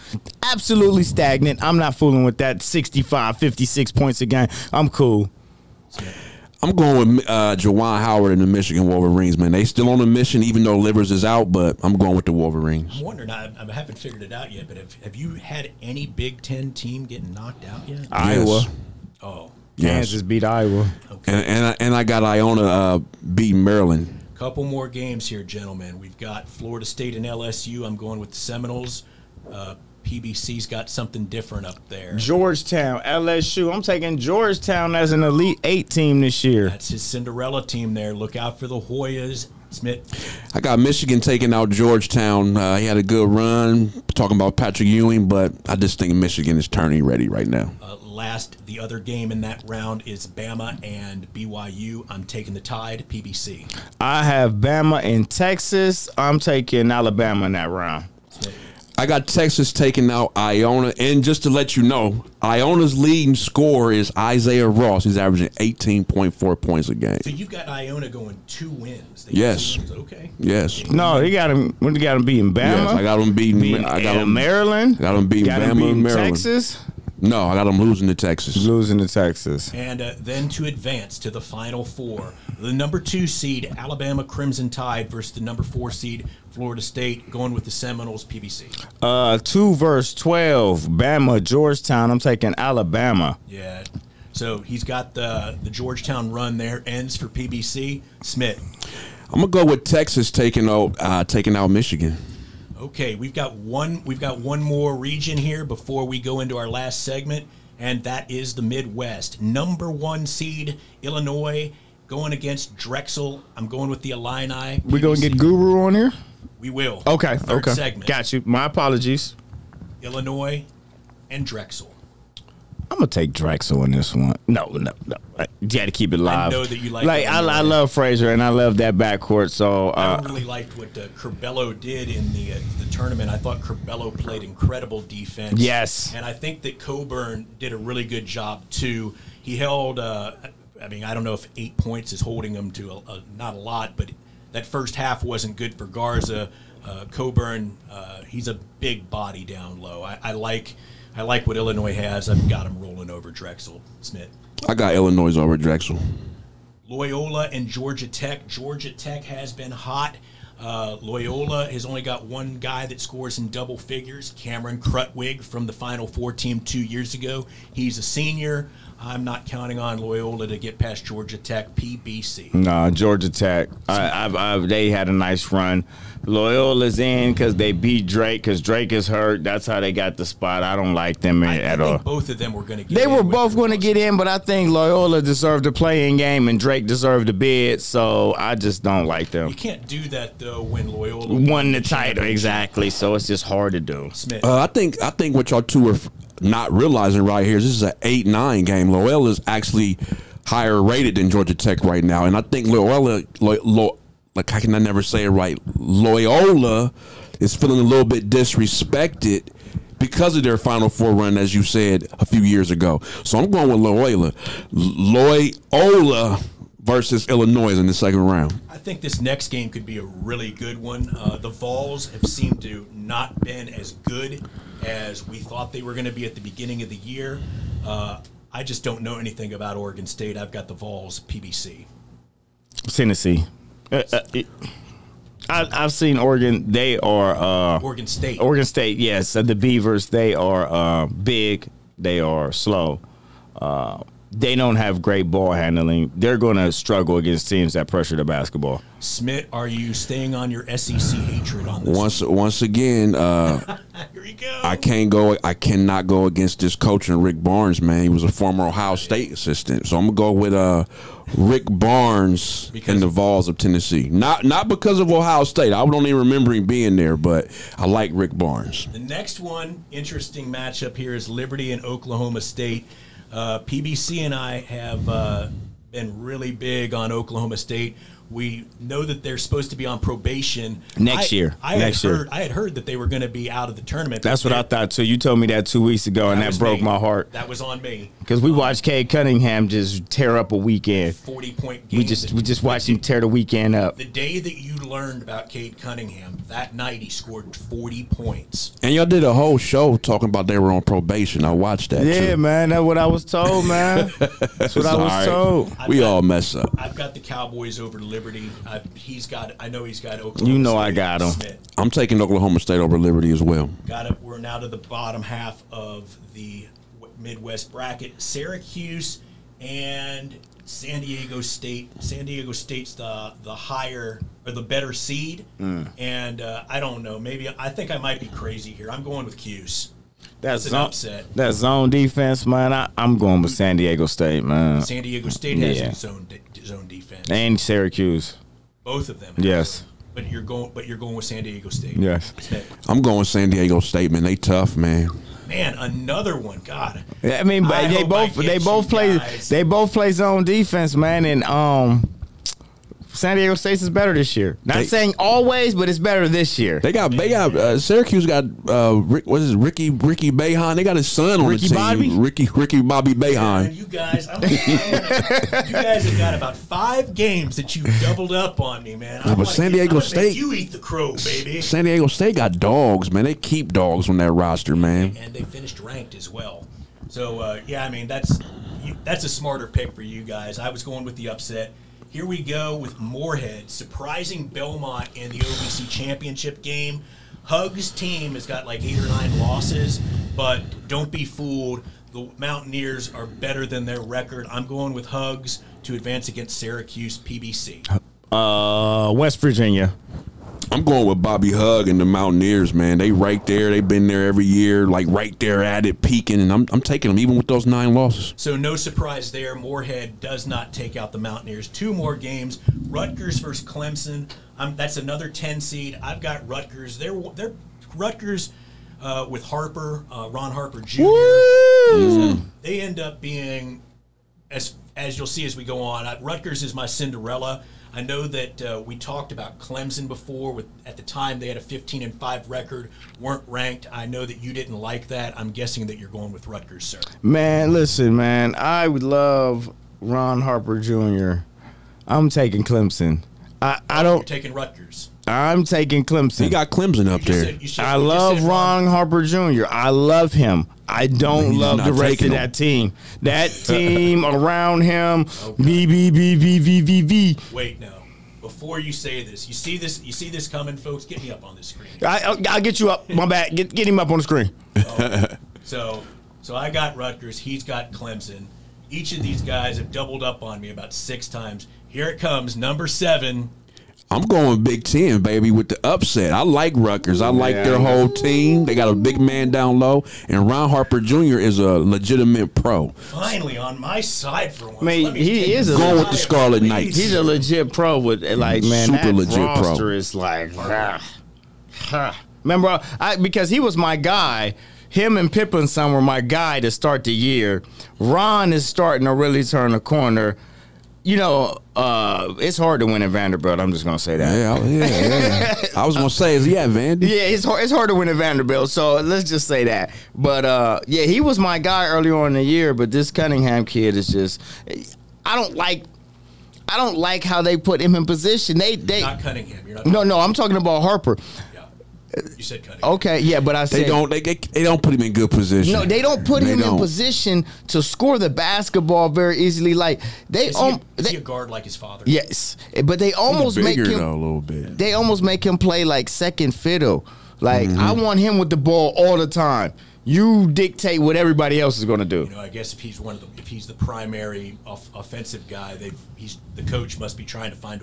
Absolutely stagnant. I'm not fooling with that 65, 56 points a game. I'm cool. I'm going with Juwan Howard and the Michigan Wolverines, man. They still on a mission, even though Livers is out, but I'm going with the Wolverines. I'm wondering, I haven't figured it out yet, but have you had any Big Ten team getting knocked out yet? Iowa. Oh. Kansas beat Iowa. Okay. And I got Iona beating Maryland. Couple more games here, gentlemen. We've got Florida State and LSU. I'm going with the Seminoles. PBC's got something different up there. Georgetown, LSU. I'm taking Georgetown as an Elite 8 team this year. That's his Cinderella team there. Look out for the Hoyas. Smitt. I got Michigan taking out Georgetown. He had a good run, talking about Patrick Ewing, but I just think Michigan is turning ready right now. The other game in that round is Bama and BYU. I'm taking the Tide, PBC. I have Bama and Texas. I'm taking Alabama in that round. I got Texas taking out Iona. And just to let you know, Iona's leading scorer is Isaiah Ross. He's averaging 18.4 points a game. So you've got Iona going 2 wins. Yes. 2 wins. Okay. Yes. No, he got him. When he got him beating Bama. Yes, I got him beating. I got him Maryland. Got him beating Bama and Maryland. Texas. No, I got them losing to Texas. Losing to Texas. And then to advance to the Final Four, the number 2 seed, Alabama Crimson Tide versus the number 4 seed, Florida State, going with the Seminoles, PBC. 2 versus 12, Bama, Georgetown. I'm taking Alabama. Yeah. So he's got the Georgetown run there, ends for PBC. Smitt. I'm going to go with Texas taking out Michigan. Okay, we've got one more region here before we go into our last segment, and that is the Midwest. Number 1 seed, Illinois, going against Drexel. I'm going with the Illini. We going to get Guru on here? We will. Okay, Third segment. Got you. My apologies. Illinois and Drexel. I'm going to take Drexel in this one. No. You got to keep it live. I know that you like I love Frazier, and I love that backcourt. So I really liked what Curbelo did in the tournament. I thought Curbelo played incredible defense. Yes. And I think that Coburn did a really good job, too. He held, I don't know if 8 points is holding him to not a lot, but that first half wasn't good for Garza. Coburn, he's a big body down low. I like what Illinois has. I've got him rolling over Drexel. Smitt. I got Illinois over Drexel. Loyola and Georgia Tech. Georgia Tech has been hot. Loyola has only got one guy that scores in double figures, Cameron Krutwig from the Final Four team 2 years ago. He's a senior. I'm not counting on Loyola to get past Georgia Tech. PBC. No, Georgia Tech. They had a nice run. Loyola's in because they beat Drake because Drake is hurt. That's how they got the spot. I don't like them at all. I think both of them were going to get in. They were both going to get in, but I think Loyola deserved a playing game and Drake deserved a bid, so I just don't like them. You can't do that, though, when Loyola won the title. Exactly, so it's just hard to do. Smitt. I think what y'all two are not realizing right here is this is an 8-9 game. Loyola is actually higher rated than Georgia Tech right now, and I think Loyola I can never say it right. Loyola is feeling a little bit disrespected because of their Final Four run, as you said a few years ago. So I'm going with Loyola. Loyola versus Illinois in the second round. I think this next game could be a really good one. The Vols have seemed to not been as good as we thought they were going to be at the beginning of the year. I just don't know anything about Oregon State. I've got the Vols, PBC. Tennessee. I've seen Oregon. They are Oregon State. Oregon State, yes. The Beavers. They are big. They are slow. they don't have great ball handling. They're going to struggle against teams that pressure the basketball. Smitt, are you staying on your SEC hatred on this? Once again, here you go. I cannot go against this coach and Rick Barnes, man. He was a former Ohio State assistant, so I'm gonna go with Rick Barnes in the Vols of Tennessee. Not because of Ohio State. I don't even remember him being there, but I like Rick Barnes. The next one, interesting matchup here, is Liberty and Oklahoma State. PBC and I have been really big on Oklahoma State. We know that they're supposed to be on probation next year. I had heard that they were going to be out of the tournament. That's what I thought too. You told me that 2 weeks ago, and that broke my heart. That was on me because we watched Cade Cunningham just tear up a weekend. 40-point game. We just watched him tear the weekend up. The day that you learned about Cade Cunningham, that night he scored 40 points. And y'all did a whole show talking about they were on probation. I watched that. Yeah, too. man. That's what I was told, man. That's what I was told. We all mess up. I've got the Cowboys over Liberty. I know he's got Oklahoma. You know State I got him. Smitt. I'm taking Oklahoma State over Liberty as well. We're now to the bottom half of the Midwest bracket. Syracuse and San Diego State. San Diego State's the higher or the better seed, and I don't know. I think I might be crazy here. I'm going with Cuse. That's an upset. That zone defense, man. I'm going with San Diego State, man. San Diego State has its zone defense, and Syracuse. Both of them. Yes. But you're going with San Diego State. Yes. I'm going San Diego State, man. They tough, man. Man, another one. God. I mean, but they both play zone defense, man, and San Diego State is better this year. Not saying always, but it's better this year. They got Syracuse got Ricky Boeheim. They got his son on the team. Bobby? Ricky Bobby Boeheim. Man, you guys have got about 5 games that you doubled up on me, man. But San Diego State, you eat the crow, baby. San Diego State got dogs, man. They keep dogs on that roster, man. And they finished ranked as well. So yeah, I mean that's a smarter pick for you guys. I was going with the upset. Here we go with Moorhead surprising Belmont in the OVC championship game. Hug's team has got like 8 or 9 losses, but don't be fooled. The Mountaineers are better than their record. I'm going with Hugs to advance against Syracuse PBC. West Virginia. I'm going with Bobby Hug and the Mountaineers, man. They right there. They've been there every year, like right there at it, peaking, and I'm taking them even with those 9 losses. So no surprise there. Moorhead does not take out the Mountaineers. 2 more games. Rutgers versus Clemson. That's another 10 seed. I've got Rutgers. They're Rutgers with Harper, Ron Harper Jr. They end up being, as you'll see as we go on, Rutgers is my Cinderella. I know that we talked about Clemson before. At the time, they had a 15-5 record, weren't ranked. I know that you didn't like that. I'm guessing that you're going with Rutgers, sir. Man, listen, man. I would love Ron Harper Jr. I'm taking Clemson. I don't. You're taking Rutgers. I'm taking Clemson. You got Clemson up there. I love Ron Harper Jr. I love him. I don't love the rest of that team. That team around him. V. Wait, no. Before you say this, you see this coming, folks. Get me up on the screen. I'll get you up. My bad. Get him up on the screen. So I got Rutgers. He's got Clemson. Each of these guys have doubled up on me about 6 times. Here it comes, number 7. I'm going Big Ten, baby, with the upset. I like Rutgers. I like their whole team. They got a big man down low, and Ron Harper Jr. is a legitimate pro. Finally, on my side for once. Man, he is going with the Scarlet Knights. He's a legit pro with man. Super that legit roster pro. is like, remember, because he was my guy. Him and Pippen-son were my guy to start the year. Ron is starting to really turn the corner. You know, it's hard to win at Vanderbilt. I'm just gonna say that. Yeah. I was gonna say, is he at Vandy? Yeah, it's hard to win at Vanderbilt. So let's just say that. But yeah, he was my guy early on in the year. But this Cunningham kid is just, I don't like how they put him in position. They not Cunningham. You're not. No, I'm talking about Harper. You said Cunningham. Okay, yeah, but I said they don't put him in good position. No, they don't put him in position to score the basketball very easily. Like is he a guard like his father? Yes, but they almost make him though, a little bit. They almost make him play like second fiddle. Like, I want him with the ball all the time. You dictate what everybody else is going to do. You know, I guess if he's if he's the primary offensive guy, the coach must be trying to find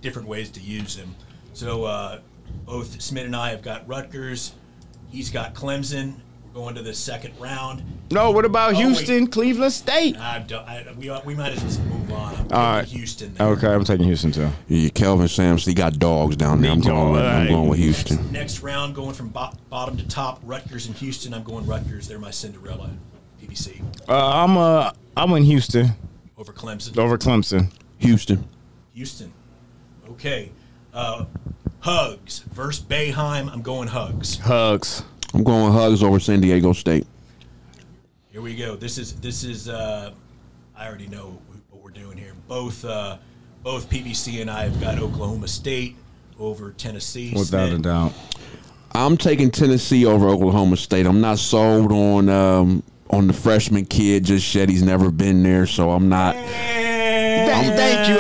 different ways to use him. So both Smitt and I have got Rutgers. He's got Clemson. We're going to the second round. No, what about Houston, Cleveland State? We might as well move on. I'm taking Houston there. Okay, I'm taking Houston too. Yeah, Kelvin Sampson, he got dogs down there. I'm going with Houston. Next round, going from bottom to top, Rutgers and Houston. I'm going Rutgers. They're my Cinderella. PBC. I'm in Houston. Over Clemson. Over Clemson. Houston. Okay. Hugs versus Boeheim. I'm going Hugs. Hugs. I'm going Hugs over San Diego State. Here we go. This is. I already know what we're doing here. Both PBC and I have got Oklahoma State over Tennessee. Without a doubt. I'm taking Tennessee over Oklahoma State. I'm not sold on the freshman kid just yet. He's never been there, so I'm not. Thank you.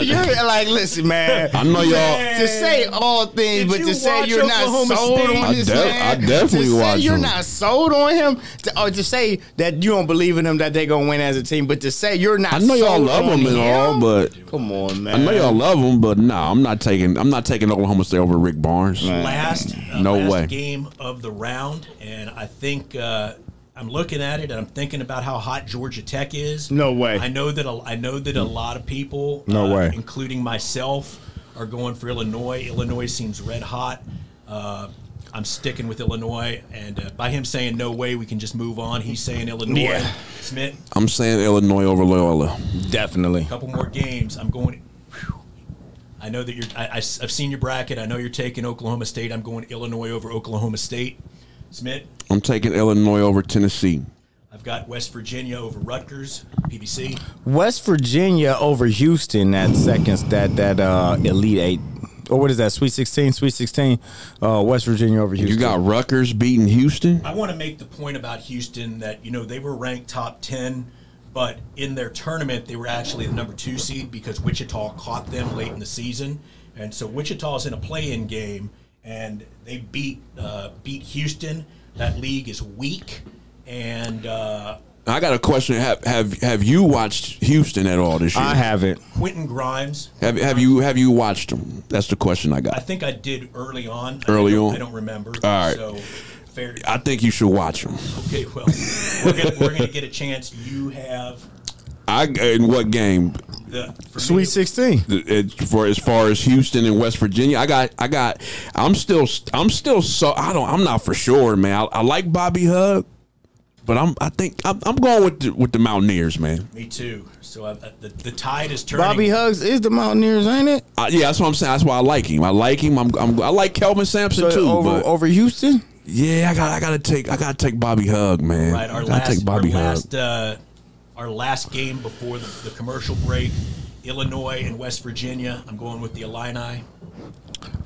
You're like, listen, man. I know y'all. To say all things, but to say you're not sold on this man. I definitely watch him. You're not sold on him. To say that you don't believe in them, that they're going to win as a team, but to say you're not sold on him. I know y'all love him and all, but. Come on, man. I know y'all love him, but no, I'm not taking Oklahoma State over Rick Barnes. Last way. Game of the round, and I think I'm looking at it and I'm thinking about how hot Georgia Tech is. No way. I know that a lot of people, including myself, are going for Illinois. Illinois seems red hot. I'm sticking with Illinois, and by him saying no way, we can just move on. He's saying Illinois. Yeah. Smitt. I'm saying Illinois over Loyola. Definitely. A couple more games. I'm going. I know that I've seen your bracket. I know you're taking Oklahoma State. I'm going Illinois over Oklahoma State. Smitt. I'm taking Illinois over Tennessee. I've got West Virginia over Rutgers, PBC. West Virginia over Houston, that Elite Eight. Or what is that, Sweet 16? Sweet 16. West Virginia over Houston. You got Rutgers beating Houston? I want to make the point about Houston that, they were ranked top 10, but in their tournament, they were actually the number 2 seed because Wichita caught them late in the season. And so Wichita's in a play-in game, and they beat Houston. That league is weak, and I got a question. Have you watched Houston at all this year? I haven't. Quentin Grimes. Have you watched them? That's the question I got. I think I did early on. I don't remember. All right. So fair. I think you should watch them. Okay. Well, we're gonna get a chance. You have. In what game? Sweet 16. As far as Houston and West Virginia, I'm not for sure, man. I like Bobby Hug, but I think I'm going with the Mountaineers, man. Me too. So the tide is turning. Bobby Hugs is the Mountaineers, ain't it? Yeah, that's what I'm saying. That's why I like him. I like Kelvin Sampson too. Over Houston. Yeah, I gotta take Bobby Hug, man. Right, our last game before the commercial break, Illinois and West Virginia. I'm going with the Illini.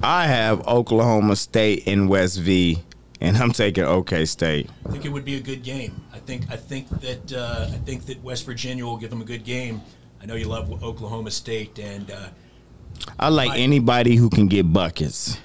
I have Oklahoma State and West V, and I'm taking OK State. I think it would be a good game. I think that West Virginia will give them a good game. I know you love Oklahoma State, and I like anybody who can get buckets.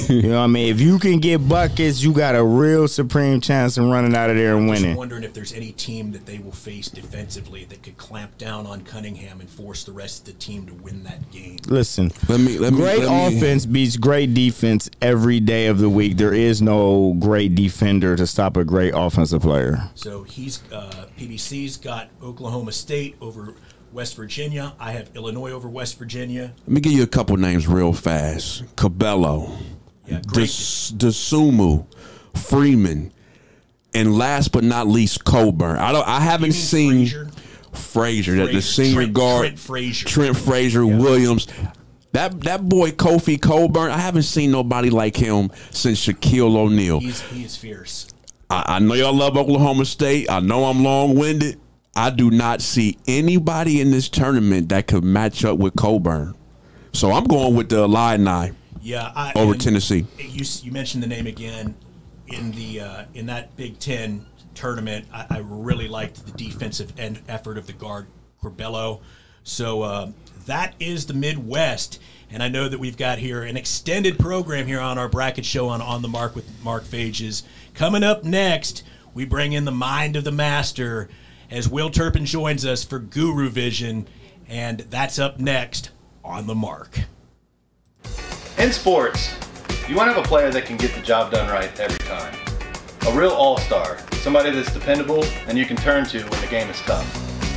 You know what I mean? If you can get buckets, you got a real supreme chance of running out of there and winning. I'm wondering if there's any team that they will face defensively that could clamp down on Cunningham and force the rest of the team to win that game. Listen, great offense beats great defense every day of the week. There is no great defender to stop a great offensive player. So PBC's got Oklahoma State over West Virginia. I have Illinois over West Virginia. Let me give you a couple names real fast. Cabello, DeSumo, Freeman, and last but not least, Coburn. I haven't seen Frazier, the senior guard. Trent Frazier, Williams. That boy Kofi Coburn. I haven't seen nobody like him since Shaquille O'Neal. He's fierce. I know y'all love Oklahoma State. I know I'm long-winded. I do not see anybody in this tournament that could match up with Coburn. So I'm going with the Illini over Tennessee. You mentioned the name again. In that Big Ten tournament, I really liked the defensive effort of the guard Corbello. So that is the Midwest. And I know that we've got here an extended program here on our bracket show on the Mark with Mark Phages. Coming up next, we bring in the mind of the master as Will Turpin joins us for Guru Vision. And that's up next on the Mark. In sports, you want to have a player that can get the job done right every time. A real all-star, somebody that's dependable and you can turn to when the game is tough.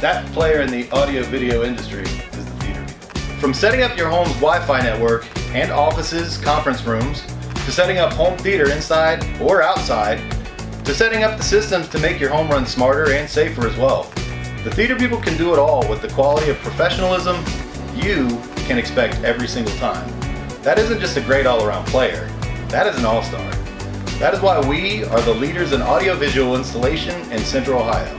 That player in the audio-video industry is the theater people. From setting up your home's Wi-Fi network and offices, conference rooms, to setting up home theater inside or outside, to setting up the systems to make your home run smarter and safer as well. The theater people can do it all with the quality of professionalism you can expect every single time. That isn't just a great all-around player, that is an all-star. That is why we are the leaders in audiovisual installation in Central Ohio.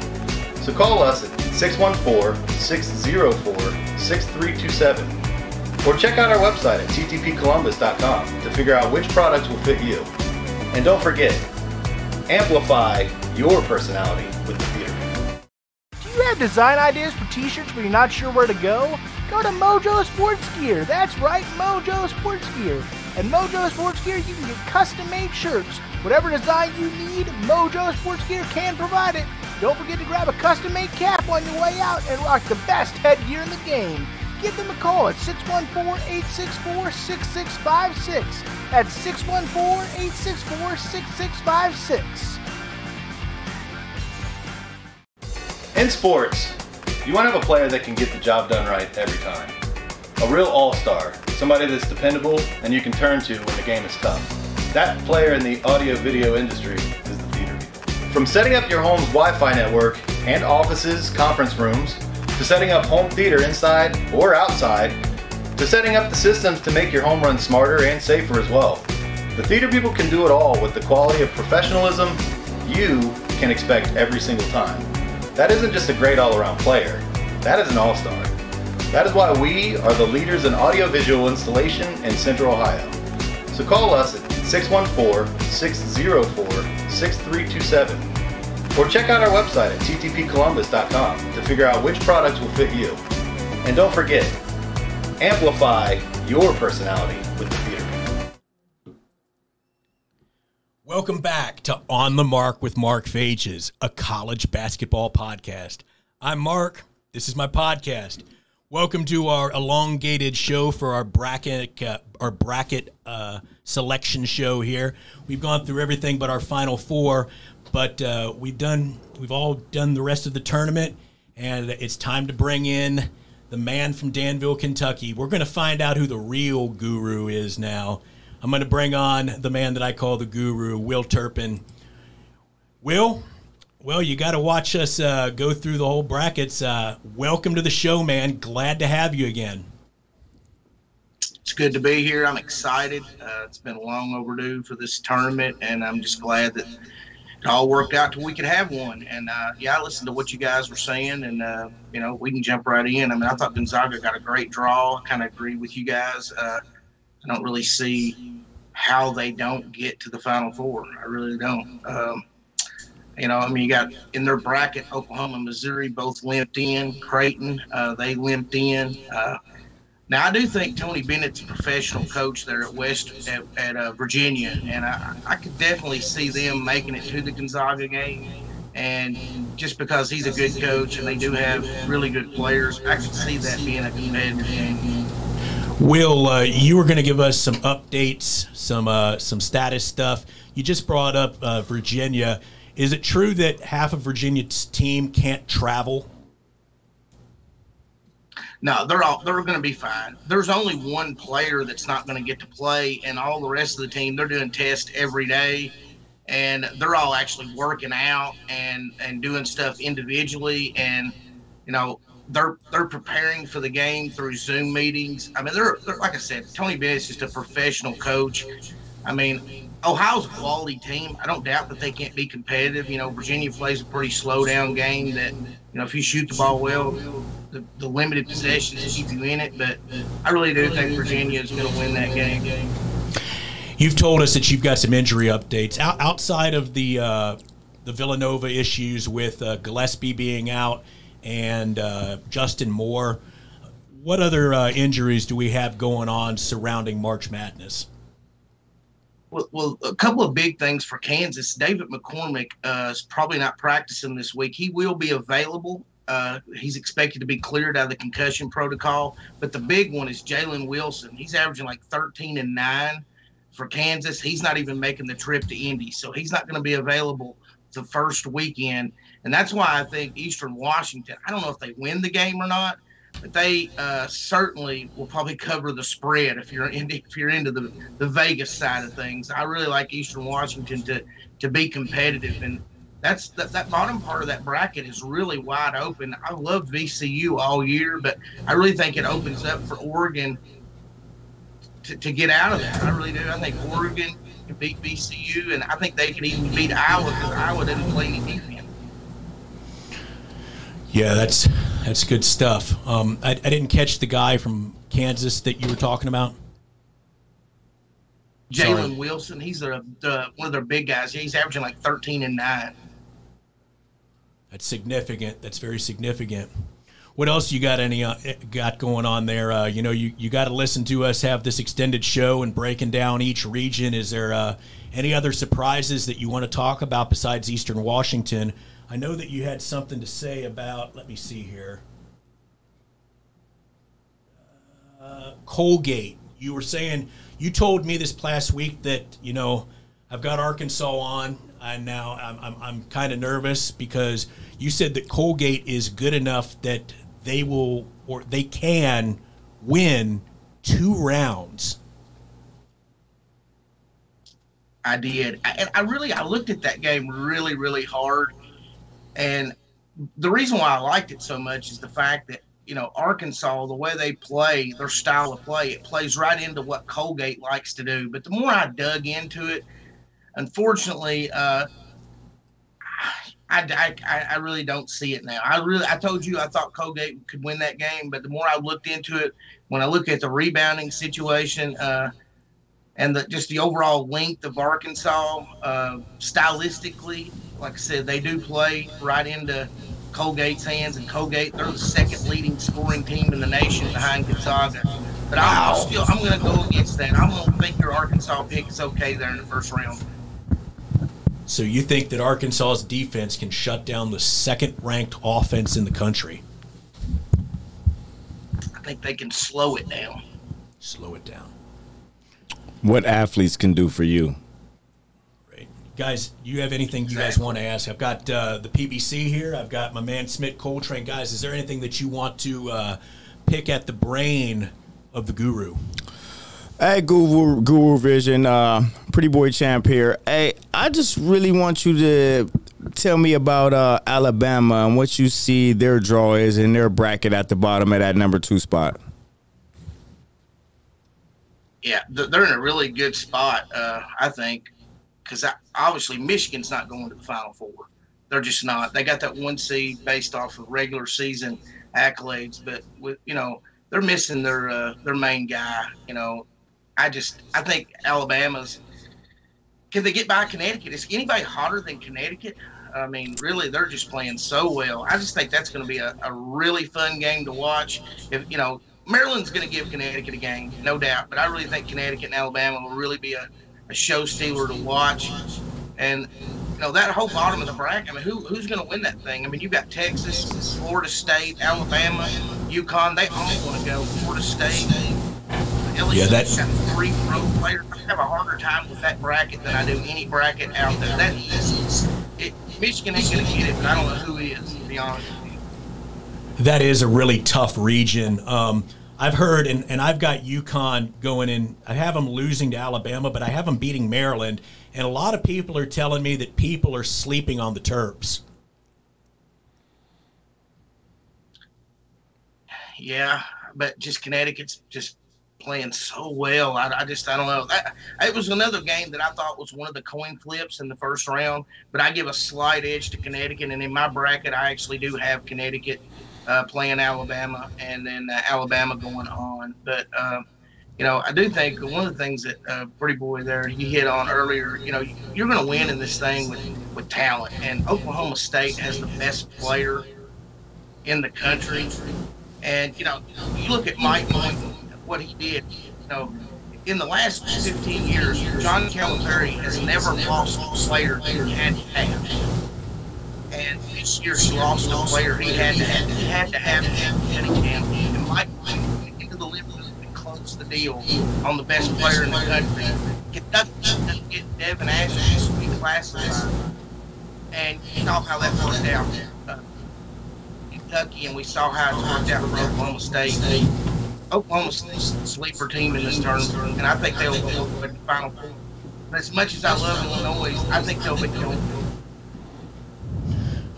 So call us at 614-604-6327 or check out our website at ttpcolumbus.com to figure out which products will fit you. And don't forget, amplify your personality with the theater. Do you have design ideas for t-shirts but you're not sure where to go? Go to Mojo Sports Gear. That's right, Mojo Sports Gear. At Mojo Sports Gear, you can get custom-made shirts. Whatever design you need, Mojo Sports Gear can provide it. Don't forget to grab a custom-made cap on your way out and rock the best headgear in the game. Give them a call at 614-864-6656. That's 614-864-6656. In sports, you want to have a player that can get the job done right every time. A real all-star, somebody that's dependable and you can turn to when the game is tough. That player in the audio-video industry is the theater people. From setting up your home's Wi-Fi network and offices, conference rooms, to setting up home theater inside or outside, to setting up the systems to make your home run smarter and safer as well. The theater people can do it all with the quality of professionalism you can expect every single time. That isn't just a great all-around player, that is an all-star. That is why we are the leaders in audiovisual installation in Central Ohio. So call us at 614-604-6327 or check out our website at ttpcolumbus.com to figure out which products will fit you. And don't forget, amplify your personality with the theater people. Welcome back to On the Mark with Mark Phages, a college basketball podcast. I'm Mark. This is my podcast. Welcome to our elongated show for our bracket selection show here. We've gone through everything but our final four, but we've all done the rest of the tournament, and it's time to bring in the man from Danville, Kentucky. We're going to find out who the real guru is now. I'm going to bring on the man that I call the guru, Will Turpin. Will, well, you got to watch us go through the whole brackets. Welcome to the show, man. Glad to have you again. It's good to be here. I'm excited. It's been long overdue for this tournament, and I'm just glad that it all worked out till we could have one. And, I listened to what you guys were saying, and, we can jump right in. I mean, I thought Gonzaga got a great draw. I kind of agree with you guys. I don't really see how they don't get to the Final Four. I really don't. You got in their bracket, Oklahoma and Missouri both limped in. Creighton, they limped in. Now, I do think Tony Bennett's a professional coach there at Virginia, and I could definitely see them making it to the Gonzaga game. And just because he's a good coach and they do have really good players, I could see that being a competitive game. Will, you were going to give us some updates, some status stuff. You just brought up Virginia. Is it true that half of Virginia's team can't travel? No, they're going to be fine. There's only one player that's not going to get to play, and all the rest of the team, they're doing tests every day, and they're all actually working out and doing stuff individually, and they're preparing for the game through Zoom meetings. I mean, they're like I said, Tony Bennett's just a professional coach. I mean, Ohio's a quality team. I don't doubt that they can't be competitive. Virginia plays a pretty slow down game that, if you shoot the ball well, the limited possessions keep you in it. But I really do think Virginia is going to win that game. You've told us that you've got some injury updates outside of the Villanova issues with Gillespie being out and Justin Moore. What other injuries do we have going on surrounding March Madness? Well, a couple of big things for Kansas. David McCormick is probably not practicing this week. He will be available. He's expected to be cleared out of the concussion protocol. But the big one is Jalen Wilson. He's averaging like 13 and 9 for Kansas. He's not even making the trip to Indy, so he's not going to be available the first weekend. And that's why I think Eastern Washington, I don't know if they win the game or not, but they certainly will probably cover the spread if you're into the Vegas side of things. I really like Eastern Washington to be competitive, and that bottom part of that bracket is really wide open. I love VCU all year, but I really think it opens up for Oregon to get out of that. I really do. I think Oregon can beat VCU, and I think they can even beat Iowa because Iowa doesn't play any defense. Yeah, that's good stuff. I didn't catch the guy from Kansas that you were talking about. Jalen Wilson, he's one of their big guys. He's averaging like 13 and 9. That's significant. That's very significant. What else you got got going on there? You got to listen to us have this extended show and breaking down each region. Is there any other surprises that you want to talk about besides Eastern Washington? I know that you had something to say about, let me see here, Colgate. You were saying, you told me this past week that, I've got Arkansas on, and now I'm kind of nervous because you said that Colgate is good enough that they will, or they can win 2 rounds. I did. I looked at that game really, really hard. And the reason why I liked it so much is the fact that, Arkansas, the way they play, their style of play, it plays right into what Colgate likes to do. But the more I dug into it, unfortunately, I really don't see it now. I told you I thought Colgate could win that game, but the more I looked into it, when I look at the rebounding situation and just the overall length of Arkansas, stylistically, like I said, they do play right into Colgate's hands, and Colgate, they're the second leading scoring team in the nation behind Gonzaga. But I'm going to go against that. I'm going to think your Arkansas pick is okay there in the first round. So you think that Arkansas's defense can shut down the second-ranked offense in the country? I think they can slow it down. Slow it down. What athletes can do for you? Great. Guys, you have anything you guys want to ask? I've got the PBC here. I've got my man Smitt, Coltrane. Guys, is there anything that you want to pick at the brain of the guru? Hey, Guru Vision, Pretty Boy Champ here. Hey, I just really want you to tell me about Alabama and what you see their draw is in their bracket at the bottom of that number 2 spot. Yeah, they're in a really good spot, I think, because obviously Michigan's not going to the Final Four. They're just not. They got that 1 seed based off of regular season accolades, but they're missing their main guy. I think Alabama's. Can they get by Connecticut? Is anybody hotter than Connecticut? I mean, really, they're just playing so well. I just think that's going to be a really fun game to watch. If Maryland's going to give Connecticut a game, no doubt. But I really think Connecticut and Alabama will really be a show stealer to watch. And, that whole bottom of the bracket, I mean, who's going to win that thing? I mean, you've got Texas, Florida State, Alabama, UConn. They all want to go. Florida State. LSU's got 3 pro players. I have a harder time with that bracket than I do any bracket out there. That is Michigan ain't going to get it, but I don't know who is, to be honest with you. That is a really tough region. I've heard, and I've got UConn going in. I have them losing to Alabama, but I have them beating Maryland. And a lot of people are telling me that people are sleeping on the Terps. Yeah, but just Connecticut's just playing so well. I don't know. It was another game that I thought was one of the coin flips in the first round, but I give a slight edge to Connecticut. And in my bracket, I actually do have Connecticut playing Alabama, and then Alabama going on. But, I do think one of the things that Pretty Boy there, you hit on earlier, you're going to win in this thing with talent. And Oklahoma State has the best player in the country. And, you look at Mike Boynton, what he did, in the last 15 years, John Calipari has never lost a player he had to have. And this year he lost a player he had to have. He had to have him. And Mike went into the living room and closed the deal on the best player in the country. Kentucky doesn't get Devin Ashes to be classified. And you saw how that worked out. Kentucky, and we saw how it worked out for Oklahoma State. Oklahoma State's a sleeper team in this tournament, and I think they'll go to the Final Four. But as much as I love Illinois, I think they'll be going.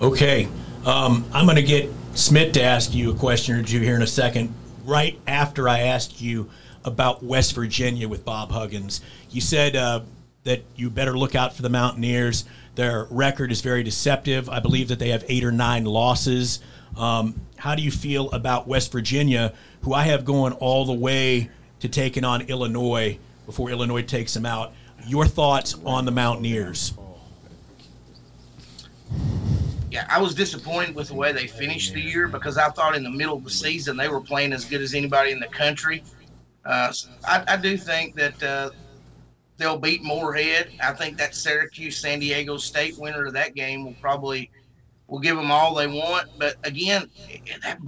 Okay, I'm going to get Smitt to ask you a question or two here in a second. Right after I asked you about West Virginia with Bob Huggins, you said that you better look out for the Mountaineers. Their record is very deceptive. I believe that they have 8 or 9 losses. How do you feel about West Virginia, who I have going all the way to taking on Illinois before Illinois takes them out? Your thoughts on the Mountaineers? Yeah, I was disappointed with the way they finished the year because I thought in the middle of the season they were playing as good as anybody in the country. I do think that they'll beat Moorhead. I think that Syracuse-San Diego State winner of that game will give them all they want. But again,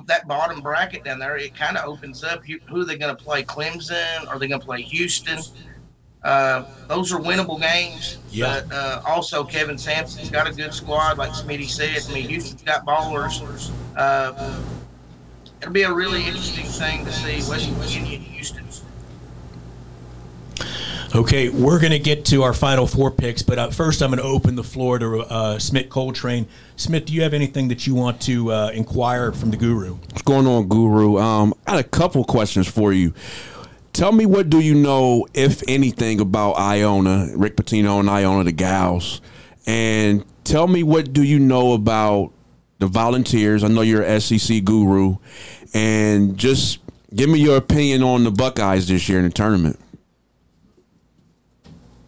that bottom bracket down there, it kind of opens up. Who are they going to play? Clemson? Are they going to play Houston? Those are winnable games. Yeah. But also Kevin Sampson's got a good squad, like Smitty said. I mean, Houston's got ballers. It'll be a really interesting thing to see West Virginia and Houston. Okay, we're going to get to our Final Four picks, but first I'm going to open the floor to Smitt Coltrane. Smitt, do you have anything that you want to inquire from the Guru? What's going on, Guru? I had a couple questions for you. Tell me, what do you know, if anything, about Iona, Rick Pitino and Iona, the Gals? And tell me, what do you know about the Volunteers? I know you're an SEC guru. And just give me your opinion on the Buckeyes this year in the tournament.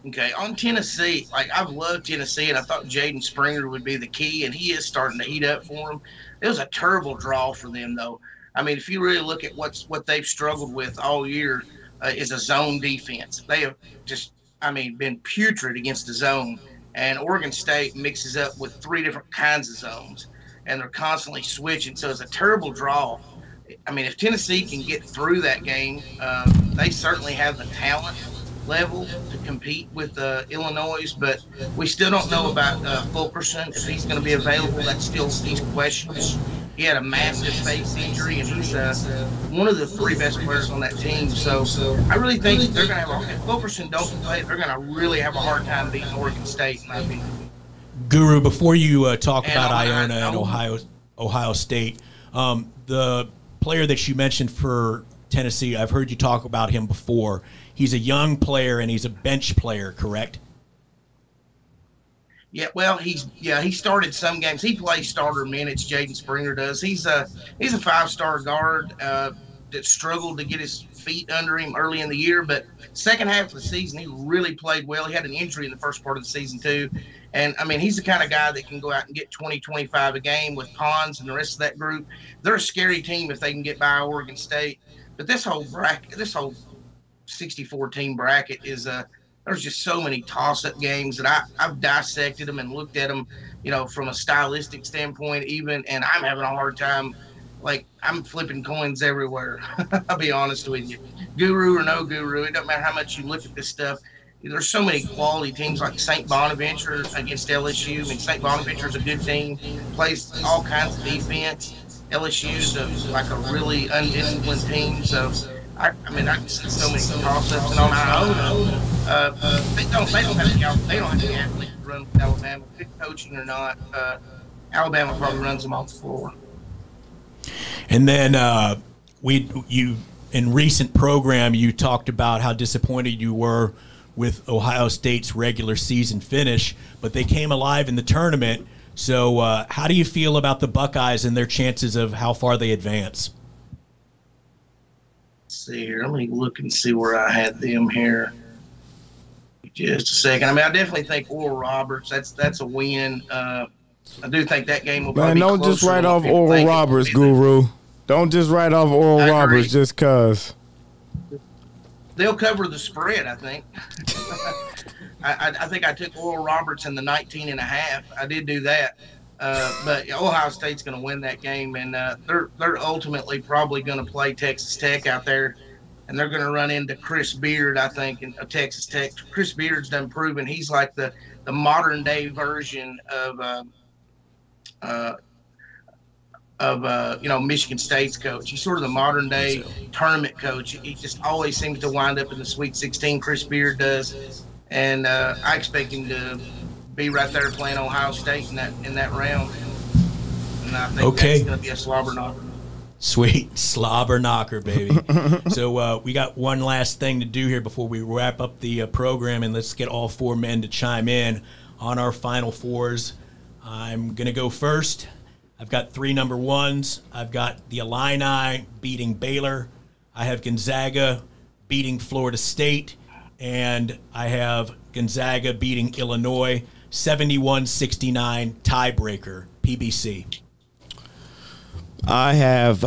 Okay, on Tennessee, I've loved Tennessee, and I thought Jaden Springer would be the key, and he is starting to heat up for them. It was a terrible draw for them, though. I mean, if you really look at what they've struggled with all year, is a zone defense. They have just, been putrid against the zone, and Oregon State mixes up with 3 different kinds of zones, and they're constantly switching, so it's a terrible draw. I mean, if Tennessee can get through that game, they certainly have the talent level to compete with Illinois, but we still don't know about Fulkerson, if he's going to be available. He's questionable. He had a massive face injury, and he's one of the 3 best players on that team. So I really think they're going to have if Fulkerson don't play, they're going to really have a hard time beating Oregon State, in my opinion. Guru, before you talk about Iona and Ohio State, the player that you mentioned for Tennessee, I've heard you talk about him before. He's a young player and he's a bench player, correct? Yeah, well, he started some games. He plays starter minutes. Jaden Springer does. He's a 5-star guard that struggled to get his feet under him early in the year, but second half of the season he really played well. He had an injury in the first part of the season too, and he's the kind of guy that can go out and get 20, 25 a game with Pons and the rest of that group. They're a scary team if they can get by Oregon State. But this whole 64-team bracket is there's just so many toss-up games that I've dissected them and looked at them, from a stylistic standpoint even, and I'm having a hard time. I'm flipping coins everywhere. I'll be honest with you. Guru or no guru, it doesn't matter how much you look at this stuff. There's so many quality teams like St. Bonaventure against LSU. St. Bonaventure's a good team, plays all kinds of defense. LSU's a really undisciplined team, so I can see so many toss-ups. And on Iona, they don't have the athletes to run with Alabama. Good coaching or not, Alabama probably runs them off the floor. And then in recent program, you talked about how disappointed you were with Ohio State's regular season finish, but they came alive in the tournament. So how do you feel about the Buckeyes and their chances of how far they advance? Let's see here. Let me look and see where I had them here. Just a second. I definitely think Oral Roberts, that's a win. I do think that game will probably be closer. Don't just write off Oral Roberts, Guru. Don't just write off Oral Roberts just because. They'll cover the spread, I think. I think I took Oral Roberts in the 19.5. I did do that. But Ohio State's going to win that game, and they're ultimately probably going to play Texas Tech out there, and they're going to run into Chris Beard, I think, in Texas Tech. Chris Beard's done proven he's like the modern-day version of Michigan State's coach. He's sort of the modern day tournament coach. He just always seems to wind up in the Sweet 16. Chris Beard does, and I expect him to be right there playing Ohio State in that round. And I think that's going to be a slobber knocker. Sweet slobber knocker, baby. So we got one last thing to do here before we wrap up the program, and let's get all four men to chime in on our Final Fours. I'm going to go first. I've got 3 number ones. I've got the Illini beating Baylor. I have Gonzaga beating Florida State. And I have Gonzaga beating Illinois 71-69 tiebreaker, PBC. I have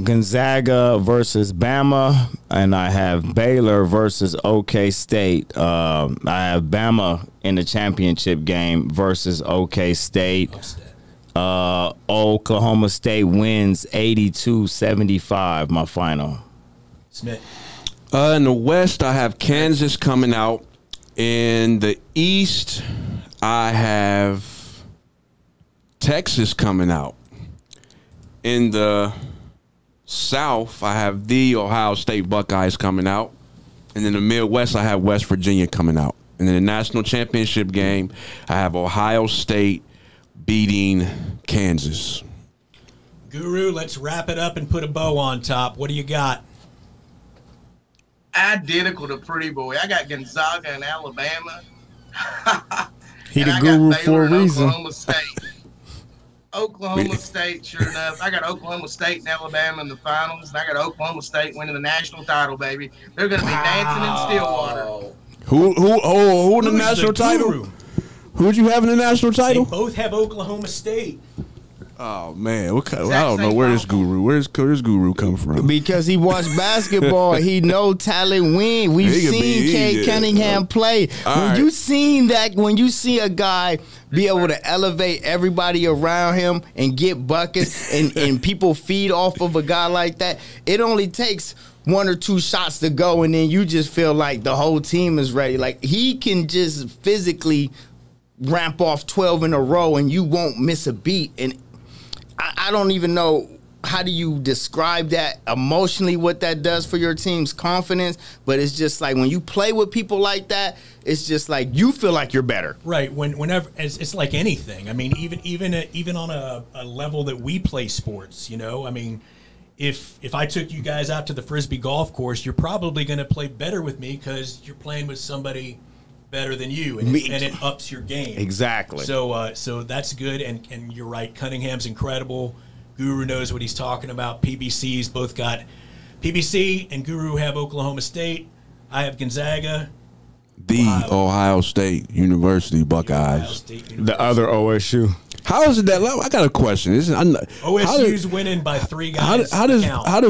Gonzaga versus Bama, and I have Baylor versus OK State. I have Bama in the championship game versus OK State. Oklahoma State wins 82-75, my final. Smitt. In the West, I have Kansas coming out. In the East, I have Texas coming out. In the South, I have the Ohio State Buckeyes coming out. And in the Midwest, I have West Virginia coming out. And in the national championship game, I have Ohio State beating Kansas. Guru, let's wrap it up and put a bow on top. What do you got? Identical to Pretty Boy. I got Gonzaga and Alabama. He the guru for a reason. Oklahoma State. Oklahoma State, sure enough. I got Oklahoma State and Alabama in the finals, and I got Oklahoma State winning the national title, baby. They're going to be dancing in Stillwater. Who in the national title? Who would you have in the national title? They both have Oklahoma State. Oh man, I don't know where this guru come from. Because he watched basketball, he know talent win. We've seen Cade Cunningham play. You see a guy be able to elevate everybody around him and get buckets, and people feed off of a guy like that, it only takes 1 or 2 shots to go, and then you just feel like the whole team is ready. Like, he can just physically ramp off 12 in a row, and you won't miss a beat. And I don't even know, how do you describe that emotionally, what that does for your team's confidence? But it's just like when you play with people like that, it's just like you feel like you're better. Right. Whenever it's like anything. I mean, even on a level that we play sports, you know. I mean, if I took you guys out to the Frisbee golf course, you're probably going to play better with me because you're playing with somebody better than you, and it ups your game. Exactly. So that's good, and you're right. Cunningham's incredible. Guru knows what he's talking about. PBC's both got PBC, and Guru have Oklahoma State. I have Gonzaga. Ohio State University Buckeyes. The other OSU. How is it that I got a question? OSU's winning by 3 guys. How does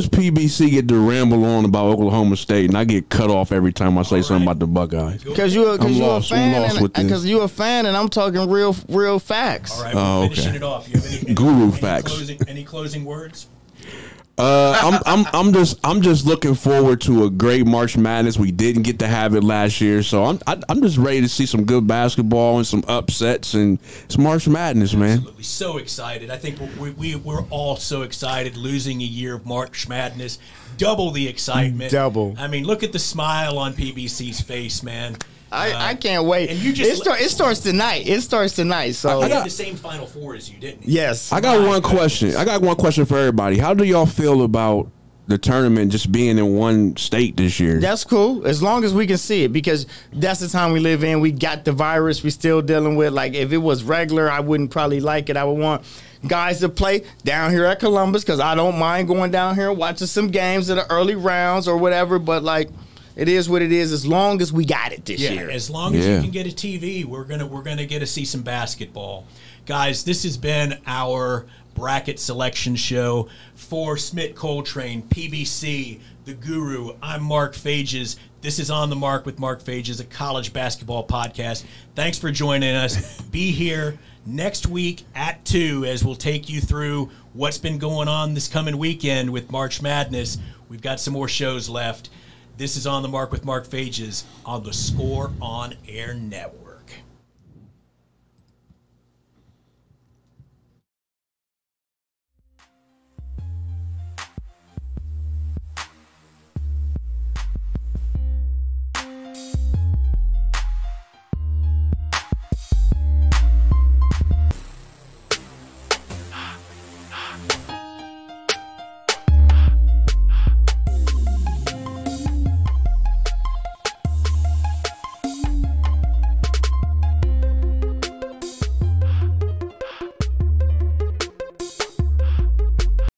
PBC get to ramble on about Oklahoma State and I get cut off every time I say something about the Buckeyes? Because you're a fan, and I'm talking real facts. All right, finishing it off. You have any Guru facts. Any closing words? I'm just looking forward to a great March Madness. We didn't get to have it last year, so I'm just ready to see some good basketball and some upsets, and it's March Madness, man. Absolutely, so excited. I think we're all so excited. Losing a year of March Madness, double the excitement. Double. I mean, look at the smile on PBC's face, man. I can't wait. And it starts tonight. So I got the same Final Four as you, didn't you? Yes. I got one question. I got one question for everybody. How do y'all feel about the tournament just being in one state this year? That's cool, as long as we can see it, because that's the time we live in. We got the virus we still dealing with. Like, if it was regular, I wouldn't probably like it. I would want guys to play down here at Columbus, because I don't mind going down here and watching some games in the early rounds or whatever, but like, it is what it is, as long as we got it this year. As long as you can get a TV, we're gonna get to see some basketball. Guys, this has been our bracket selection show. For Smitt, Coltrane, PBC, The Guru, I'm Mark Fages. This is On the Mark with Mark Fages, a college basketball podcast. Thanks for joining us. Be here next week at 2 as we'll take you through what's been going on this coming weekend with March Madness. We've got some more shows left. This is On the Mark with Mark Fages on the Score On Air Network.